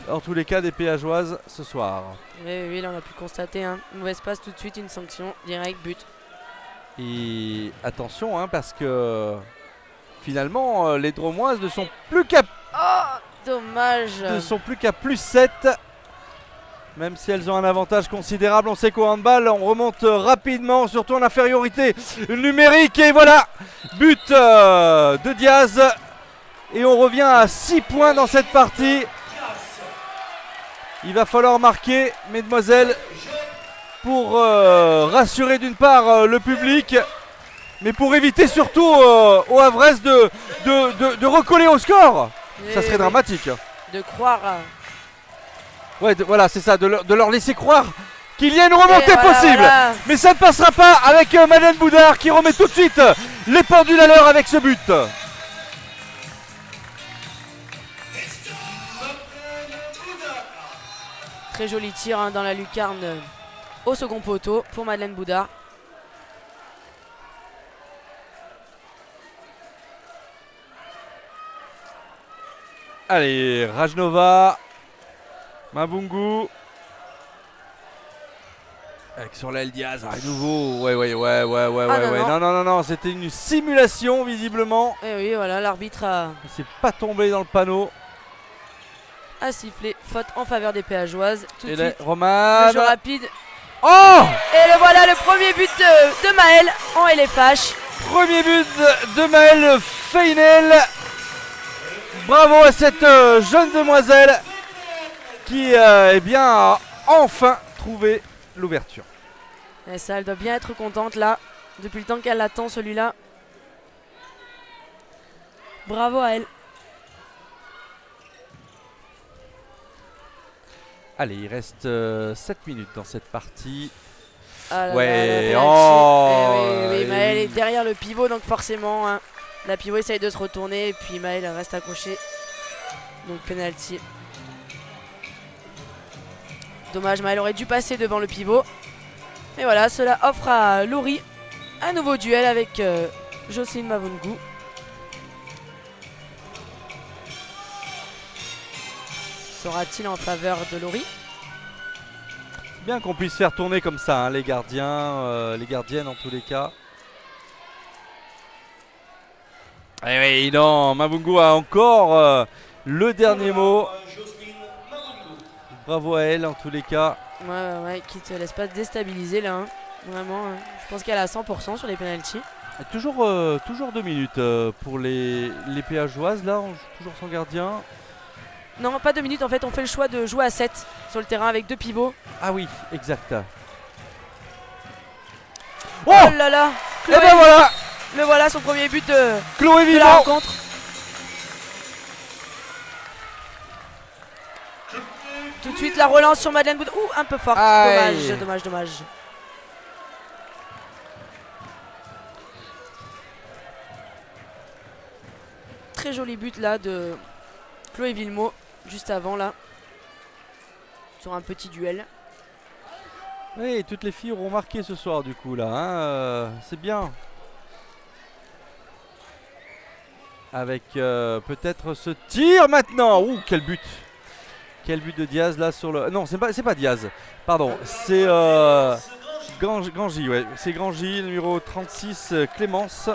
en tous les cas des Péageoises ce soir. Oui, là on a pu constater mauvaise passe tout de suite, une sanction, direct, but. Et attention parce que finalement les Dromoises ne sont plus qu'à... Dommage. Ne sont plus qu'à plus 7. Même si elles ont un avantage considérable. On sait qu'au handball, on remonte rapidement, surtout en infériorité numérique. Et voilà, but de Diaz. Et on revient à 6 points dans cette partie. Il va falloir marquer, mesdemoiselles, pour rassurer d'une part le public, mais pour éviter surtout au Havresse de recoller au score. Ça serait dramatique. De croire. Ouais, voilà, c'est ça, de leur laisser croire qu'il y a une remontée possible. Voilà. Mais ça ne passera pas avec Madeleine Boudard qui remet tout de suite les pendules à l'heure avec ce but. Très joli tir dans la lucarne au second poteau pour Madeleine Boudard. Allez, Rachnova, Mavungu. Avec sur l'aile Diaz, à nouveau. Ouais. Non, c'était une simulation visiblement. Et oui, voilà, l'arbitre a... Il s'est pas tombé dans le panneau. A sifflé, faute en faveur des Péageoises. Tout de suite, Roman. le jeu rapide. Oh! Et voilà le premier but de Maëlle en LFH. Premier but de Maëlle Feinel. Bravo à cette jeune demoiselle qui a enfin trouvé l'ouverture. Et ça, elle doit bien être contente là, depuis le temps qu'elle attend celui-là. Bravo à elle. Allez, il reste 7 minutes dans cette partie. Ah là Ouais, là, la oh, penalty. Oui, Maël est derrière le pivot, donc forcément, hein, la pivot essaye de se retourner et puis Maël reste accroché. Donc penalty. Dommage, Maël aurait dû passer devant le pivot. Et voilà, cela offre à Laurie un nouveau duel avec Jocelyne Mavungu. Sera-t-il en faveur de Laurie? C'est bien qu'on puisse faire tourner comme ça, hein, les gardiens, les gardiennes en tous les cas. Et oui, non, Mavungu a encore le dernier mot. Bravo à elle en tous les cas. Ouais, qui te laisse pas te déstabiliser là. Hein. Vraiment, je pense qu'elle est à 100% sur les penalties. Toujours 2 minutes pour les péageoises là, on joue toujours sans gardien. Non, pas 2 minutes en fait, on fait le choix de jouer à 7 sur le terrain avec 2 pivots. Ah oui, exact. Oh là là, Et ben voilà, le voilà son premier but de Chloé la Vivant. rencontre. Tout de suite la relance sur Madeleine Bouda. Ouh, un peu fort. Aïe. Dommage. Très joli but là de Chloé Villemot juste avant là. Sur un petit duel. Oui, toutes les filles auront marqué ce soir du coup là, hein, c'est bien. Avec peut-être ce tir maintenant. Ouh, quel but! Quel but de Diaz là sur le... Non, c'est pas Diaz, pardon, c'est Grangy, ouais. C'est Grangy, numéro 36, Clémence.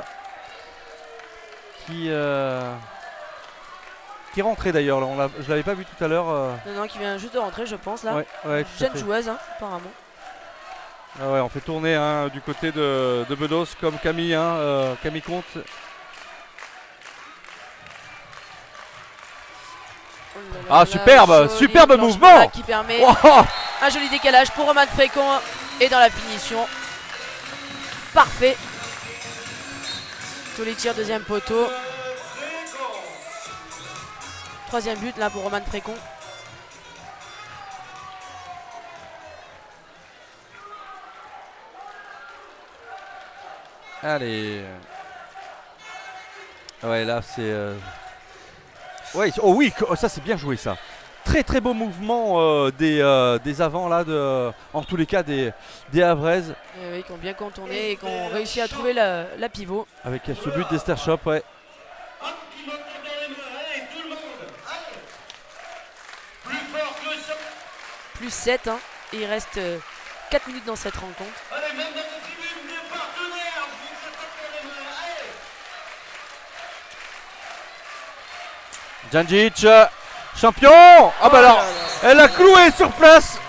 Qui est rentré d'ailleurs, je l'avais pas vu tout à l'heure. Non, qui vient juste de rentrer je pense là. Ouais, tout à Jeune fait. joueuse hein, apparemment. Ah ouais, on fait tourner hein, du côté de Bedos comme Camille, hein, Camille Comte. Oh là là Ah, là, superbe, joli superbe planche mouvement. Bola qui permet Oh, un joli décalage pour Roman Frécon et dans la finition. Parfait. Tous les tirs, deuxième poteau. Troisième but là pour Roman Frécon. allez. Ouais, là c'est... Ouais, oh oui, ça c'est bien joué ça. Très beau mouvement des avants là, en tous les cas des Havraises. Oui, qui ont bien contourné et qui ont réussi à trouver la pivot. Avec ce but d'Esther Shop, ouais. Un petit moteur dans les mains, allez, tout le monde, allez. Plus fort que ça. Plus 7 hein. Et il reste 4 minutes dans cette rencontre. Allez, même dans les tribunes, les partenaires, je vous fais pas dans les mains, allez. Djandjic, champion. Ah bah alors, elle a cloué sur place.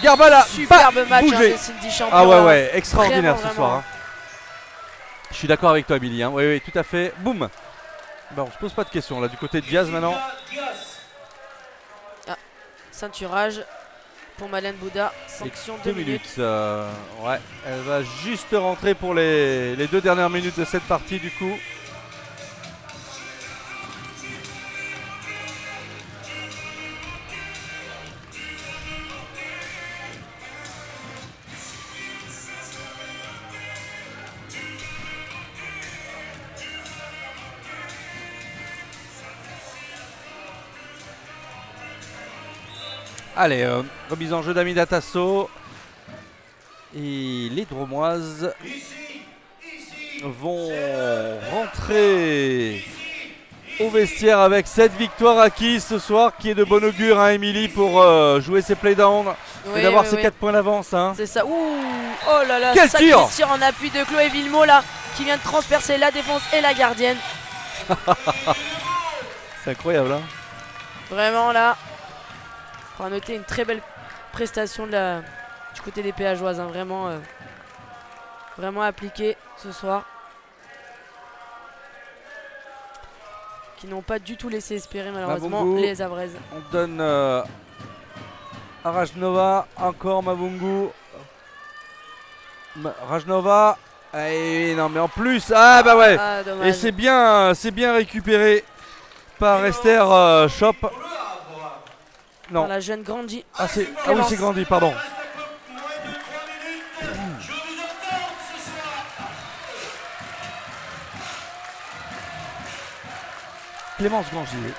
Garbala, Superbe match hein, bougé. de Cindy Champion. Ah là. ouais, extraordinaire Vraiment, ce soir. Hein. Je suis d'accord avec toi, Émilie. Hein. Oui, tout à fait. Boum. Bah, on se pose pas de questions là du côté de Diaz maintenant. Ceinturage pour Madeleine Bouda. Sanction 2 minutes. Ouais, elle va juste rentrer pour les 2 dernières minutes de cette partie du coup. Allez, remise en jeu d'Amida Tasso. Et les Dromoises vont rentrer au vestiaire avec cette victoire acquise ce soir qui est de bon augure, hein, Émilie, pour jouer ses playdowns et d'avoir ses 4 points d'avance. Hein. C'est ça. Ouh, oh là là, quel sacré tir, tir en appui de Chloé Villemot là, qui vient de transpercer la défense et la gardienne. C'est incroyable. Hein. Vraiment là, on va noter une très belle prestation du côté des péageoises. Hein. Vraiment appliqué ce soir. Qui n'ont pas du tout laissé espérer malheureusement Mavungu. les Havraises. On donne à Rajnova, encore Mavungu. Rajnova. Et non mais en plus, ah bah ouais. Ah, dommage. Et c'est bien récupéré par Esther Shop. Non. Par la jeune Grandi. Ah oui, Clémence. c'est Grandi, pardon. Clémence Grangier.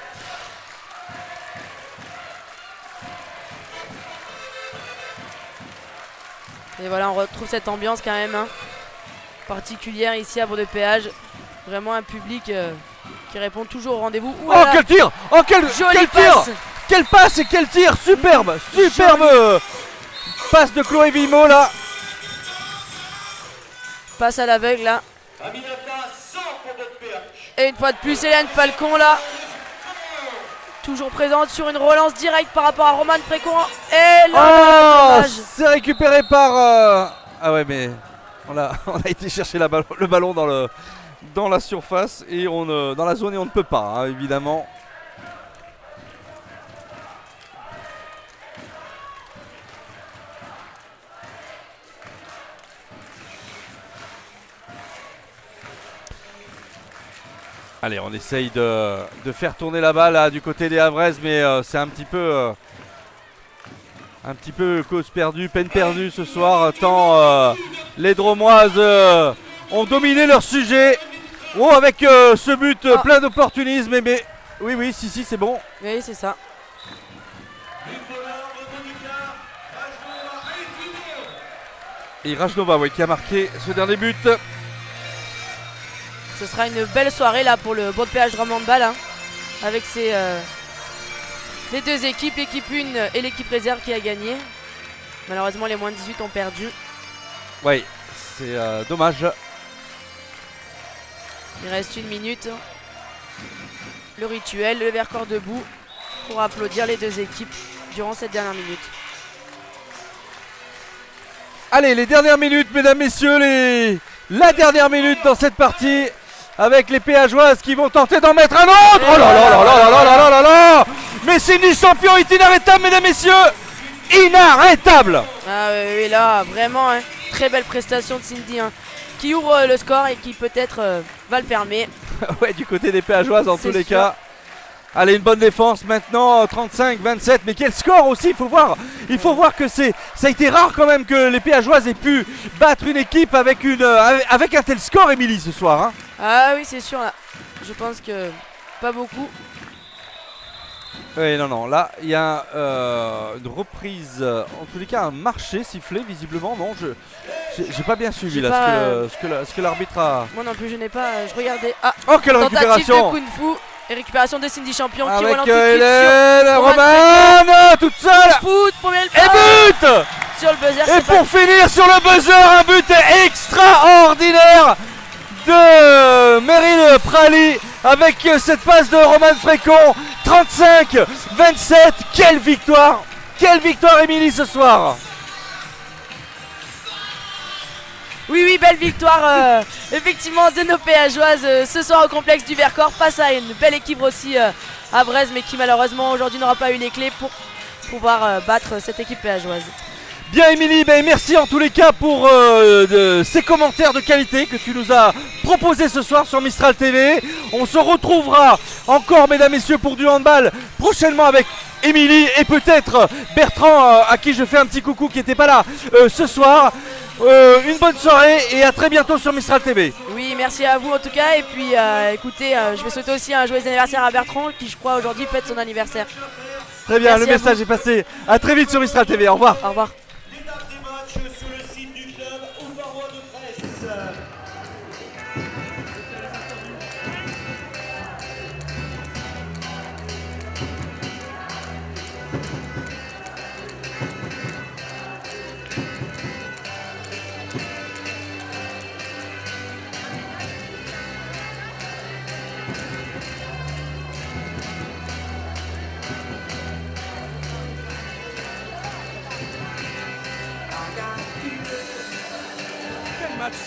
Et voilà, on retrouve cette ambiance quand même particulière ici à Bourg-de-Péage. Vraiment un public qui répond toujours au rendez-vous. Oh quel tir! Oh quel tir! Passe. Quelle passe et quel tir! Superbe! Superbe passe de Chloé Vimo là. Passe à l'aveugle là. Aminata 100 pour Bourg-de-Péage. Et une fois de plus, Hélène Falcon là. Toujours présente sur une relance directe par rapport à Romane Frécon. Et là, c'est récupéré par... Ah ouais, mais on a été chercher le ballon dans la surface et dans la zone et on ne peut pas, hein, évidemment. Allez, on essaye de faire tourner la balle là, du côté des Havraises, mais c'est un petit peu cause perdue, peine perdue ce soir, tant les Dromoises ont dominé leur sujet. Oh, avec ce but plein d'opportunisme, mais oui, si, c'est bon. Oui, c'est ça. Et Rajnova, oui, qui a marqué ce dernier but. Ce sera une belle soirée là pour le Bourg-de-Péage Drum Handball avec les deux équipes, l'équipe 1 et l'équipe réserve qui a gagné. Malheureusement les moins de 18 ont perdu. Oui, c'est dommage. Il reste 1 minute. Le rituel, le Vercors debout pour applaudir les deux équipes durant cette dernière minute. Allez, les dernières minutes, mesdames, messieurs, la dernière minute dans cette partie. Avec les Péageoises qui vont tenter d'en mettre un autre. Oh là là là là là là là là là. Mais Cindy Champion est inarrêtable, mesdames, messieurs. Inarrêtable. Ah oui, là, vraiment, très belle prestation de Cindy qui ouvre le score et qui peut-être va le fermer. Ouais, du côté des Péageoises en tous les cas. Allez, une bonne défense maintenant, 35-27. Mais quel score aussi, il faut voir que ça a été rare quand même que les Péageoises aient pu battre une équipe avec un tel score, Émilie, ce soir. Hein. Ah oui, c'est sûr, là. Je pense que pas beaucoup. Oui, non, là, il y a une reprise, en tous les cas, un marché sifflé, visiblement. Non, j'ai pas bien suivi là, ce que l'arbitre a... Moi non plus, je n'ai pas... Je regardais... Ah, oh, quelle récupération! Tentative de Kung Fu et récupération de Cindy Champion qui avec relance tout de suite Hélène Romane, toute seule. Foot, et but sur le buzzer. Et pour finir sur le buzzer, un but extraordinaire de Meryl Prali avec cette passe de Romane Frécon. 35-27. Quelle victoire, Émilie, ce soir. Oui, belle victoire effectivement de nos Péageoises ce soir au complexe du Vercors face à une belle équipe aussi à Brest, mais qui malheureusement aujourd'hui n'aura pas eu les clés pour pouvoir battre cette équipe péageoise. Bien, Émilie, merci en tous les cas pour ces commentaires de qualité que tu nous as proposés ce soir sur Mistral TV. On se retrouvera encore, mesdames, messieurs, pour du handball prochainement avec Émilie et peut-être Bertrand, à qui je fais un petit coucou, qui n'était pas là ce soir. Une bonne soirée et à très bientôt sur Mistral TV. Oui, merci à vous en tout cas. Et puis écoutez, je vais souhaiter aussi un joyeux anniversaire à Bertrand qui, je crois, aujourd'hui fête son anniversaire. Très bien, merci, le message est passé. À très vite sur Mistral TV. Au revoir. Au revoir. Les dates des matchs sur le site du club au Barrois de Brest.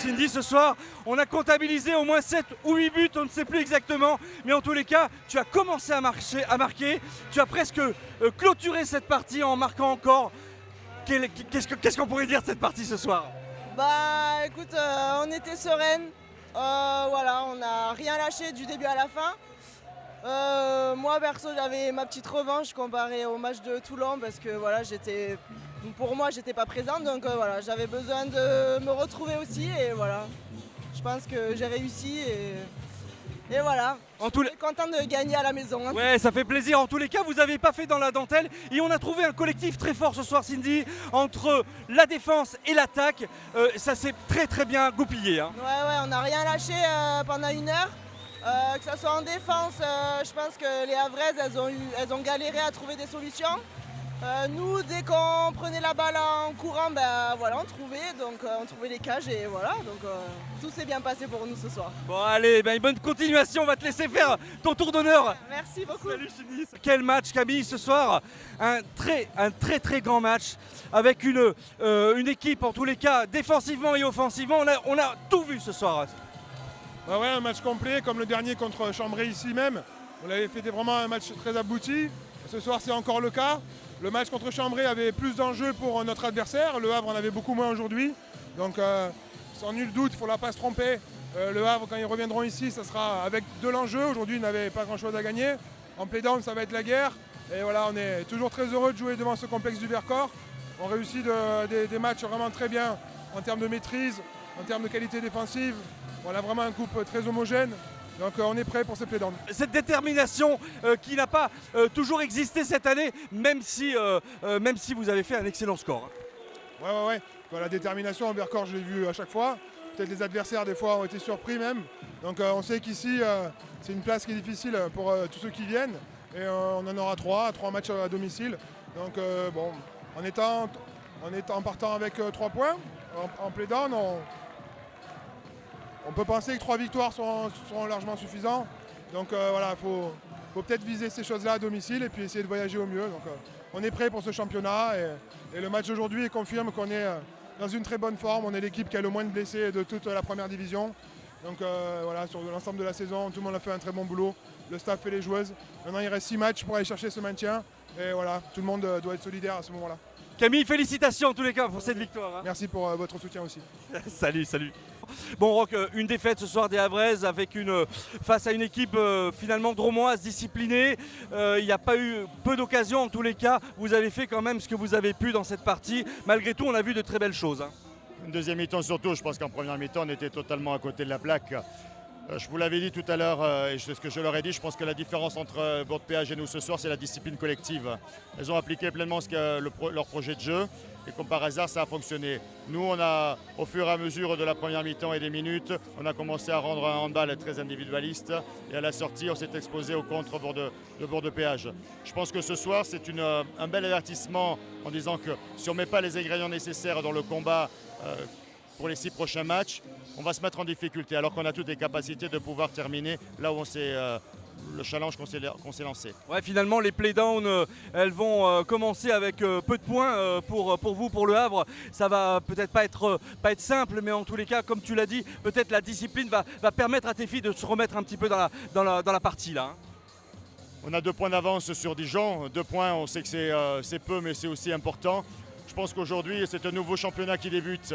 Cindy, ce soir, on a comptabilisé au moins 7 ou 8 buts, on ne sait plus exactement, mais en tous les cas, tu as commencé à marquer, tu as presque clôturé cette partie en marquant encore. Qu'est-ce qu'on pourrait dire de cette partie ce soir? Bah écoute, on était sereine, voilà, on n'a rien lâché du début à la fin. Moi perso, j'avais ma petite revanche comparé au match de Toulon parce que voilà, pour moi j'étais pas présente, donc voilà, j'avais besoin de me retrouver aussi et voilà, je pense que j'ai réussi Et voilà, En je tous suis content de gagner à la maison. Hein. Ouais, ça fait plaisir. En tous les cas, vous n'avez pas fait dans la dentelle. Et on a trouvé un collectif très fort ce soir, Cindy, entre la défense et l'attaque. Ça s'est très très bien goupillé. Hein. Ouais, on n'a rien lâché pendant 1 heure. Que ce soit en défense, je pense que les Havraises, elles ont galéré à trouver des solutions. Nous, dès qu'on prenait la balle en courant, voilà, on trouvait les cages et voilà. Donc tout s'est bien passé pour nous ce soir. Bon, allez, une bonne continuation. On va te laisser faire ton tour d'honneur. Merci beaucoup. Salut, Cindy. Quel match, Camille, ce soir. Un très très grand match avec une équipe, en tous les cas, défensivement et offensivement. On a tout vu ce soir. Ouais, un match complet comme le dernier contre Chambray ici même. On avait fait vraiment un match très abouti. Ce soir, c'est encore le cas. Le match contre Chambray avait plus d'enjeux pour notre adversaire. Le Havre en avait beaucoup moins aujourd'hui. Donc, sans nul doute, il ne faudra pas se tromper. Le Havre, quand ils reviendront ici, ça sera avec de l'enjeu. Aujourd'hui, ils n'avaient pas grand-chose à gagner. En play-down, ça va être la guerre. Et voilà, on est toujours très heureux de jouer devant ce complexe du Vercors. On réussit des matchs vraiment très bien en termes de maîtrise, en termes de qualité défensive. On a vraiment un groupe très homogène. Donc on est prêt pour ce play-down. Cette détermination qui n'a pas toujours existé cette année, même si vous avez fait un excellent score. Ouais. La détermination en Vercors, je l'ai vu à chaque fois. Peut-être les adversaires, des fois, ont été surpris même. Donc on sait qu'ici, c'est une place qui est difficile pour tous ceux qui viennent. Et on en aura 3 matchs à domicile. Donc en partant avec 3 points, en play-down, on peut penser que 3 victoires seront largement suffisants. Donc il faut peut-être viser ces choses-là à domicile et puis essayer de voyager au mieux. Donc on est prêt pour ce championnat et le match d'aujourd'hui confirme qu'on est dans une très bonne forme. On est l'équipe qui a le moins de blessés de toute la première division. Donc sur l'ensemble de la saison, tout le monde a fait un très bon boulot. Le staff et les joueuses. Maintenant il reste 6 matchs pour aller chercher ce maintien. Et voilà, tout le monde doit être solidaire à ce moment-là. Camille, félicitations en tous les cas pour cette victoire. Hein. Merci pour votre soutien aussi. Salut. Bon Rock, une défaite ce soir des Havraises face à une équipe finalement dromoise, disciplinée. Il n'y a pas eu peu d'occasions en tous les cas. Vous avez fait quand même ce que vous avez pu dans cette partie. Malgré tout, on a vu de très belles choses. Hein. Une deuxième mi-temps surtout, je pense qu'en première mi-temps, on était totalement à côté de la plaque. Je vous l'avais dit tout à l'heure, et c'est ce que je leur ai dit, je pense que la différence entre Bourg-de-Péage et nous ce soir, c'est la discipline collective. Elles ont appliqué pleinement leur projet de jeu, et comme par hasard, ça a fonctionné. Nous, au fur et à mesure de la première mi-temps et des minutes, on a commencé à rendre un handball très individualiste, et à la sortie, on s'est exposé au contre de Bourg-de-Péage. Je pense que ce soir, c'est un bel avertissement en disant que si on ne met pas les ingrédients nécessaires dans le combat, pour les 6 prochains matchs, on va se mettre en difficulté alors qu'on a toutes les capacités de pouvoir terminer là où on s'est le challenge qu'on s'est lancé. Ouais, finalement les playdowns elles vont commencer avec peu de points pour vous, pour le Havre. Ça va peut-être pas être simple, mais en tous les cas, comme tu l'as dit, peut-être la discipline va permettre à tes filles de se remettre un petit peu dans la partie là. Hein. On a 2 points d'avance sur Dijon. 2 points, on sait que c'est peu, mais c'est aussi important. Je pense qu'aujourd'hui, c'est un nouveau championnat qui débute.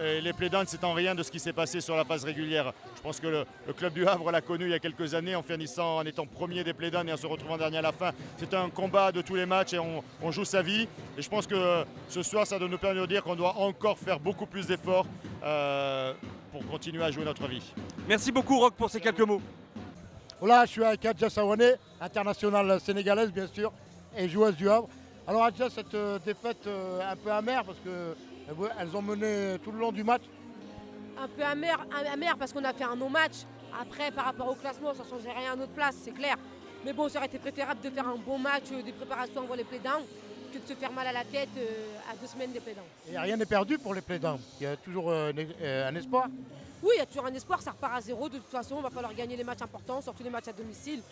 Et les playdowns, c'est en rien de ce qui s'est passé sur la phase régulière. Je pense que le club du Havre l'a connu il y a quelques années en étant premier des playdowns et en se retrouvant dernier à la fin. C'est un combat de tous les matchs et on joue sa vie. Et je pense que ce soir, ça doit nous permettre de dire qu'on doit encore faire beaucoup plus d'efforts pour continuer à jouer notre vie. Merci beaucoup Rock pour ces quelques mots. Voilà, je suis avec Adja Sawane, internationale sénégalaise bien sûr, et joueuse du Havre. Alors Adja, cette défaite un peu amère parce qu'elles ont mené tout le long du match. Un peu amère parce qu'on a fait un non-match. Après, par rapport au classement, ça ne changeait rien à notre place, c'est clair. Mais bon, ça aurait été préférable de faire un bon match des préparations avant les playdowns que de se faire mal à la tête à 2 semaines des playdowns. Et rien n'est perdu pour les playdowns. Il y a toujours un espoir. Oui, il y a toujours un espoir, ça repart à 0. De toute façon, il va falloir gagner les matchs importants, surtout les matchs à domicile.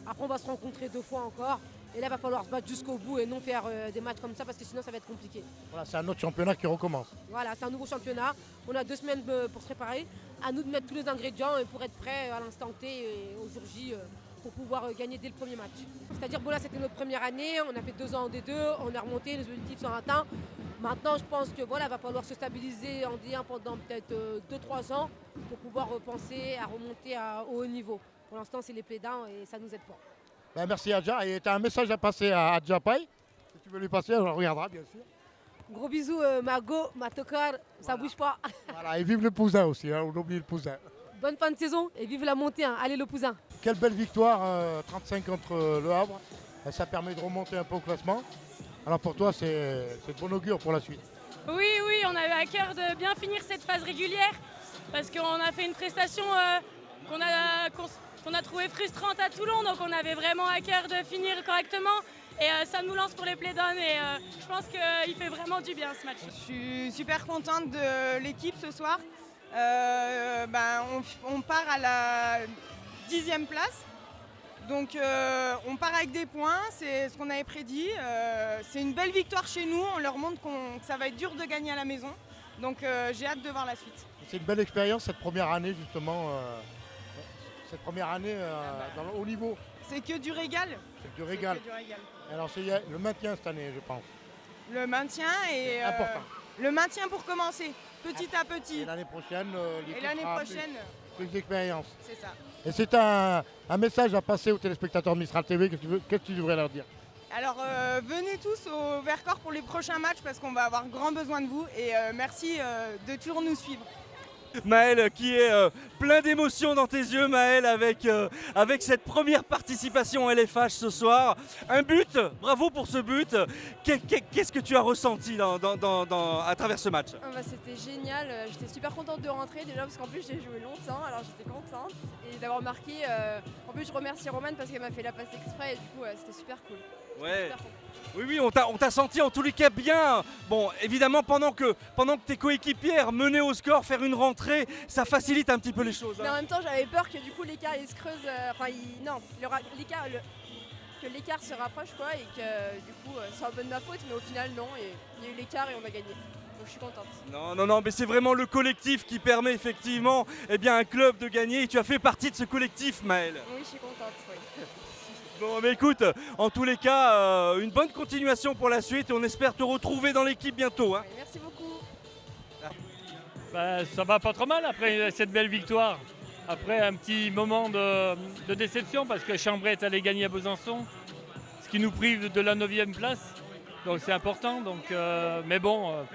Après, on va se rencontrer 2 fois encore. Et là, il va falloir se battre jusqu'au bout et non faire des matchs comme ça parce que sinon, ça va être compliqué. Voilà, c'est un autre championnat qui recommence. Voilà, c'est un nouveau championnat. On a 2 semaines pour se préparer. À nous de mettre tous les ingrédients pour être prêts à l'instant T et au jour J pour pouvoir gagner dès le premier match. C'est-à-dire, bon, là, c'était notre première année. On a fait 2 ans en D2. On est remonté, les objectifs sont atteints. Maintenant, je pense que voilà, va falloir se stabiliser en D1 pendant peut-être 2-3 ans pour pouvoir penser à remonter au haut niveau. Pour l'instant, c'est les playdowns et ça ne nous aide pas. Ben, merci Adja. Et tu as un message à passer à Adja Paye. Si tu veux lui passer, on le regardera bien sûr. Gros bisous, Mago, Matokar, ça bouge pas. Voilà, et vive le Pouzin aussi, hein, on oublie le Pouzin. bonne fin de saison et vive la montée, hein. Allez le Pouzin. Quelle belle victoire, 35 contre le Havre. Ça permet de remonter un peu au classement. Alors pour toi, c'est de bon augure pour la suite. Oui, on a eu à cœur de bien finir cette phase régulière parce qu'on a fait une prestation qu'on a trouvée frustrante à Toulon, donc on avait vraiment à cœur de finir correctement et ça nous lance pour les play-downs et je pense qu'il fait vraiment du bien ce match. Je suis super contente de l'équipe ce soir. On part à la 10e place. Donc on part avec des points, c'est ce qu'on avait prédit. C'est une belle victoire chez nous, on leur montre que ça va être dur de gagner à la maison. Donc j'ai hâte de voir la suite. C'est une belle expérience cette première année justement, dans le haut niveau. C'est que du régal. C'est du régal. Alors c'est le maintien cette année, je pense. Le maintien est important. Le maintien pour commencer, petit à petit. Et l'année prochaine, plus d'expérience. C'est ça. Et c'est un message à passer aux téléspectateurs de Mistral TV, qu'est-ce que tu devrais leur dire? Alors venez tous au Vercors pour les prochains matchs parce qu'on va avoir grand besoin de vous et merci de toujours nous suivre. Maël qui est plein d'émotions dans tes yeux, Maël, avec cette première participation à LFH ce soir. Un but, bravo pour ce but. Qu'est-ce que tu as ressenti à travers ce match? C'était génial, j'étais super contente de rentrer déjà parce qu'en plus j'ai joué longtemps, alors j'étais contente et d'avoir marqué. En plus je remercie Romane parce qu'elle m'a fait la passe exprès et du coup c'était super cool. Ouais. Super cool. Oui, on t'a senti en tous les cas bien. Bon, évidemment, pendant que tes coéquipières menaient au score, faire une rentrée, ça facilite un petit peu les choses. Mais en même temps, j'avais peur que du coup l'écart il se creuse. Que l'écart se rapproche quoi et que du coup c'est un peu de ma faute, mais au final non. Et il y a eu l'écart et on a gagné. Donc je suis contente. Non, mais c'est vraiment le collectif qui permet effectivement à un club de gagner. Et tu as fait partie de ce collectif, Maël. Oui, je suis contente. Oui. Bon, mais écoute, en tous les cas, une bonne continuation pour la suite et on espère te retrouver dans l'équipe bientôt. Hein. Oui, merci beaucoup. Ça va pas trop mal après cette belle victoire. Après un petit moment de déception parce que Chambray est allé gagner à Besançon, ce qui nous prive de la 9e place. Donc c'est important. Mais bon,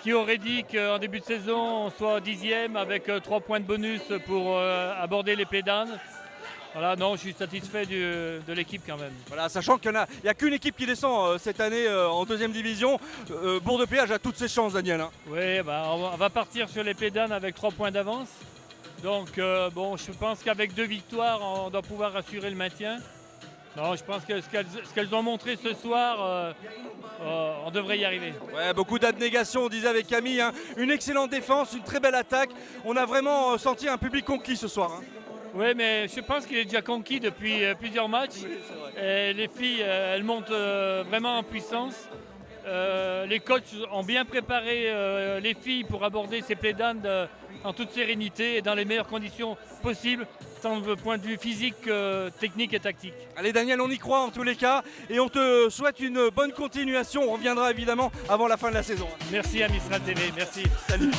qui aurait dit qu'en début de saison on soit 10e avec 3 points de bonus pour aborder les play-downs. Voilà, non, je suis satisfait de l'équipe quand même. Voilà, sachant qu'il n'y a qu'une équipe qui descend cette année en 2e division. Bourg-de-Péage a toutes ses chances, Daniel. Hein. Oui, on va partir sur les play-downs avec 3 points d'avance. Donc, je pense qu'avec 2 victoires, on doit pouvoir assurer le maintien. Non, je pense que ce qu'elles ont montré ce soir, on devrait y arriver. Ouais, beaucoup d'abnégation, on disait avec Camille. Hein. Une excellente défense, une très belle attaque. On a vraiment senti un public conquis ce soir. Hein. Oui, mais je pense qu'il est déjà conquis depuis plusieurs matchs. Oui, et les filles, elles montent vraiment en puissance. Les coachs ont bien préparé les filles pour aborder ces play-downs en toute sérénité et dans les meilleures conditions possibles, tant du point de vue physique, technique et tactique. Allez Daniel, on y croit en tous les cas et on te souhaite une bonne continuation. On reviendra évidemment avant la fin de la saison. Merci à Mistral TV, merci. Salut.